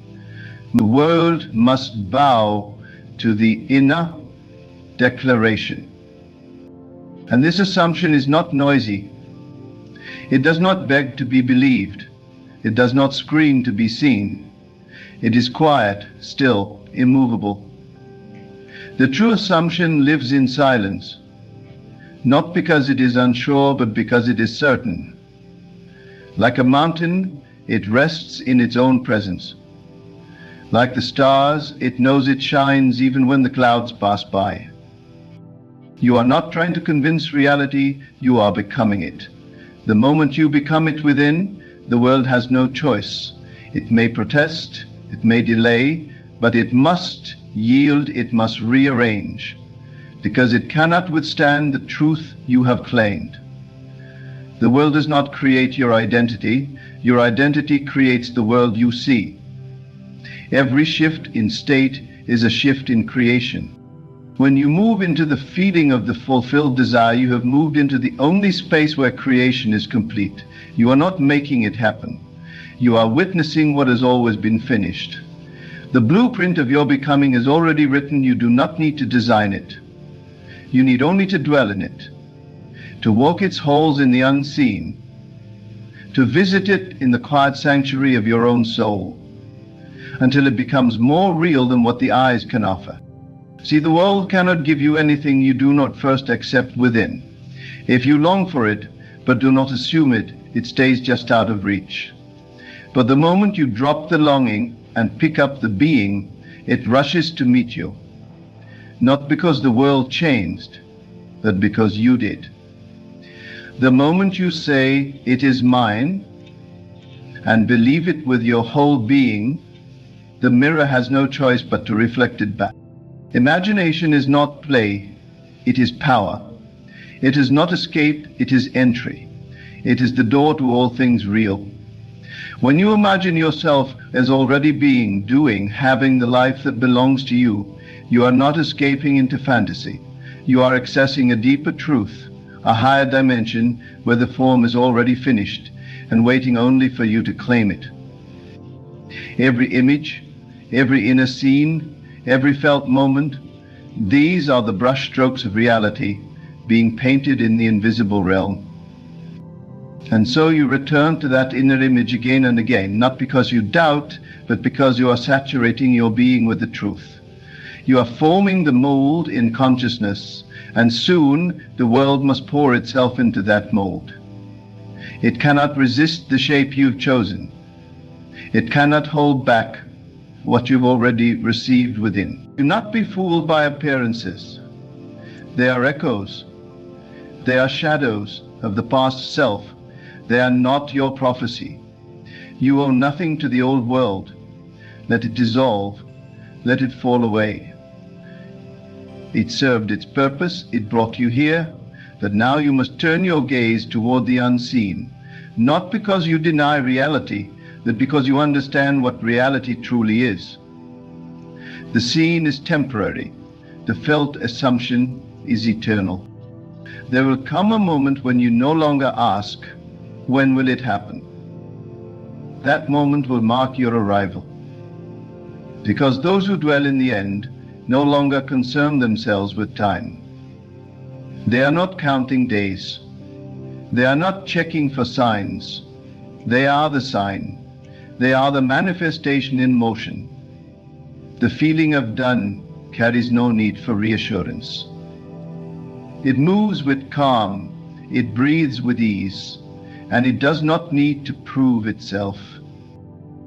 The world must bow to the inner declaration. And this assumption is not noisy. It does not beg to be believed. It does not scream to be seen. It is quiet, still, immovable. The true assumption lives in silence, not because it is unsure, but because it is certain. Like a mountain, it rests in its own presence. Like the stars, it knows it shines even when the clouds pass by. You are not trying to convince reality, you are becoming it. The moment you become it within, the world has no choice. It may protest, it may delay, but it must yield, it must rearrange, because it cannot withstand the truth you have claimed. The world does not create your identity creates the world you see. Every shift in state is a shift in creation. When you move into the feeling of the fulfilled desire, you have moved into the only space where creation is complete. You are not making it happen. You are witnessing what has always been finished. The blueprint of your becoming is already written. You do not need to design it. You need only to dwell in it, to walk its halls in the unseen, to visit it in the quiet sanctuary of your own soul, until it becomes more real than what the eyes can offer. See, the world cannot give you anything you do not first accept within. If you long for it, but do not assume it, it stays just out of reach. But the moment you drop the longing and pick up the being, it rushes to meet you. Not because the world changed, but because you did. The moment you say, it is mine, and believe it with your whole being, the mirror has no choice but to reflect it back. Imagination is not play, It is power. It is not escape, it is entry. It is the door to all things real. When you imagine yourself as already being, doing, having the life that belongs to you, you are not escaping into fantasy. You are accessing a deeper truth, a higher dimension where the form is already finished and waiting only for you to claim it. Every image, every inner scene, every felt moment, these are the brushstrokes of reality being painted in the invisible realm. And so you return to that inner image again and again, not because you doubt, but because you are saturating your being with the truth. You are forming the mold in consciousness, and soon the world must pour itself into that mold. It cannot resist the shape you've chosen. It cannot hold back what you've already received within. Do not be fooled by appearances. They are echoes. They are shadows of the past self. They are not your prophecy. You owe nothing to the old world. Let it dissolve. Let it fall away. It served its purpose. It brought you here. But now you must turn your gaze toward the unseen, not because you deny reality, but because you understand what reality truly is. The seen is temporary. The felt assumption is eternal. There will come a moment when you no longer ask, when will it happen? That moment will mark your arrival. Because those who dwell in the end no longer concern themselves with time. They are not counting days. They are not checking for signs. They are the sign. They are the manifestation in motion. The feeling of done carries no need for reassurance. It moves with calm, it breathes with ease, and it does not need to prove itself.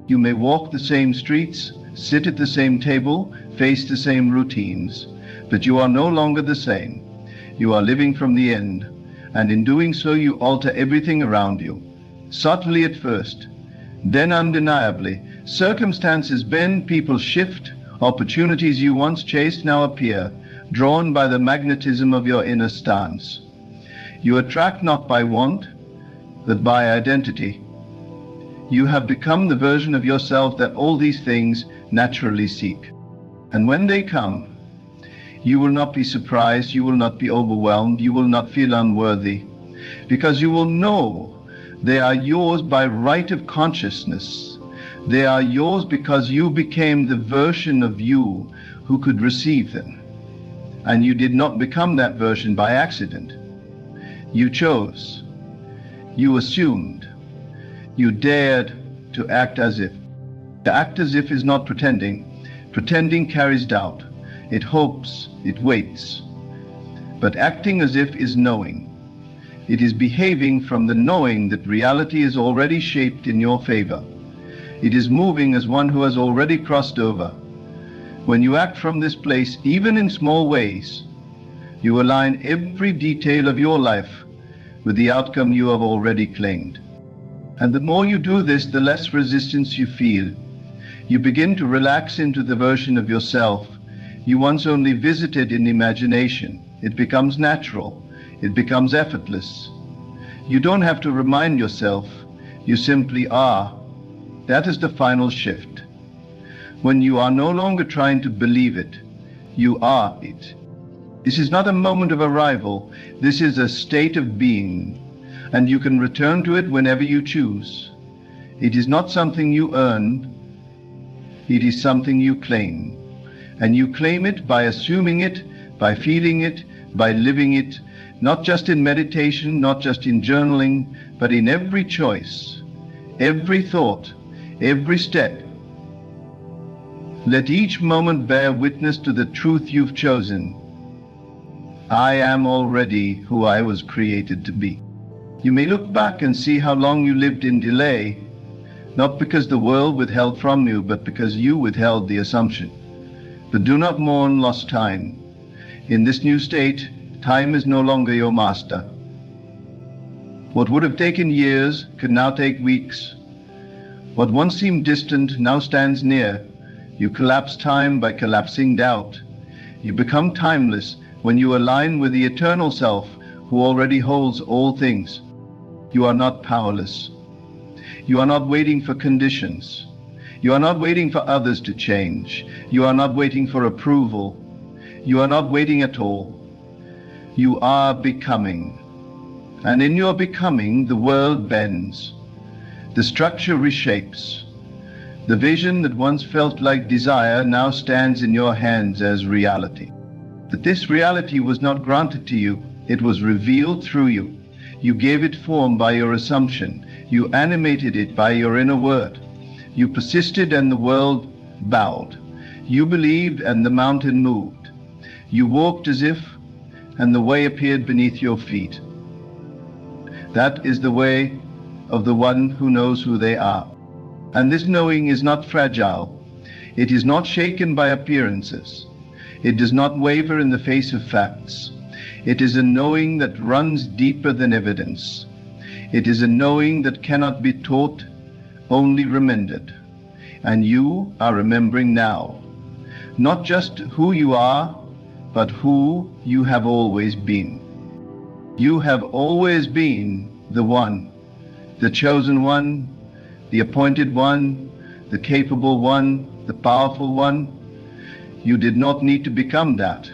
You may walk the same streets, sit at the same table, face the same routines, but you are no longer the same. You are living from the end, and in doing so you alter everything around you, subtly at first. Then undeniably, circumstances bend, people shift, opportunities you once chased now appear, drawn by the magnetism of your inner stance. You attract not by want, but by identity. You have become the version of yourself that all these things naturally seek. And when they come, you will not be surprised, you will not be overwhelmed, you will not feel unworthy, because you will know they are yours by right of consciousness. They are yours because you became the version of you who could receive them. And you did not become that version by accident. You chose. You assumed. You dared to act as if. To act as if is not pretending. Pretending carries doubt. It hopes, it waits. But acting as if is knowing. It is behaving from the knowing that reality is already shaped in your favor. It is moving as one who has already crossed over. When you act from this place, even in small ways, you align every detail of your life with the outcome you have already claimed. And the more you do this, the less resistance you feel. You begin to relax into the version of yourself you once only visited in imagination. It becomes natural. It becomes effortless. You don't have to remind yourself. You simply are. That is the final shift. When you are no longer trying to believe it, you are it. This is not a moment of arrival. This is a state of being, and you can return to it whenever you choose. It is not something you earn. It is something you claim. And you claim it by assuming it, by feeling it, by living it, not just in meditation, not just in journaling, but in every choice, every thought, every step. Let each moment bear witness to the truth you've chosen. I am already who I was created to be. You may look back and see how long you lived in delay, not because the world withheld from you, but because you withheld the assumption. But do not mourn lost time. In this new state, time is no longer your master. What would have taken years could now take weeks. What once seemed distant now stands near. You collapse time by collapsing doubt. You become timeless when you align with the eternal self who already holds all things, you are not powerless. You are not waiting for conditions. You are not waiting for others to change. You are not waiting for approval. You are not waiting at all. You are becoming. And in your becoming, the world bends. The structure reshapes. The vision that once felt like desire now stands in your hands as reality. But this reality was not granted to you. It was revealed through you. You gave it form by your assumption. You animated it by your inner word. You persisted and the world bowed. You believed and the mountain moved. You walked as if, and the way appeared beneath your feet. That is the way of the one who knows who they are. And this knowing is not fragile. It is not shaken by appearances. It does not waver in the face of facts. It is a knowing that runs deeper than evidence. It is a knowing that cannot be taught, only remembered. And you are remembering now, not just who you are, but who you have always been. You have always been the one, the chosen one, the appointed one, the capable one, the powerful one. You did not need to become that.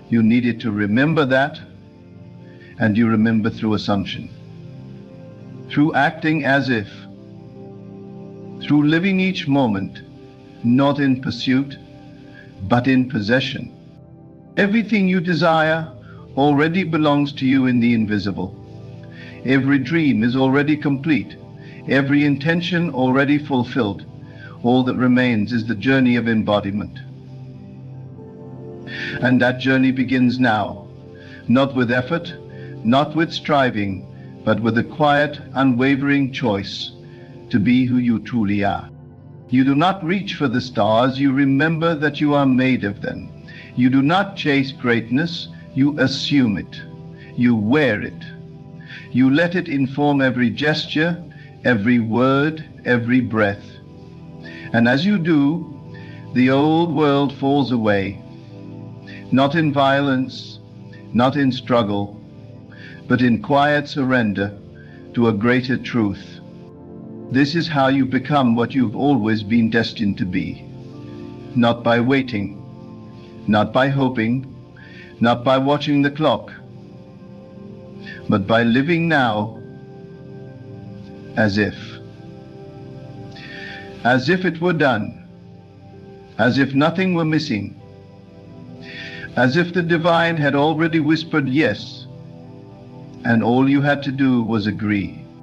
You needed to remember that, and you remember through assumption, through acting as if, through living each moment, not in pursuit, but in possession. Everything you desire already belongs to you in the invisible. Every dream is already complete, every intention already fulfilled. All that remains is the journey of embodiment. And that journey begins now, not with effort, not with striving, but with a quiet, unwavering choice to be who you truly are. You do not reach for the stars, you remember that you are made of them. You do not chase greatness, you assume it. You wear it. You let it inform every gesture, every word, every breath. And as you do, the old world falls away. Not in violence, not in struggle, but in quiet surrender to a greater truth. This is how you become what you've always been destined to be. Not by waiting, not by hoping, not by watching the clock, but by living now as if it were done, as if nothing were missing, as if the divine had already whispered yes, and all you had to do was agree.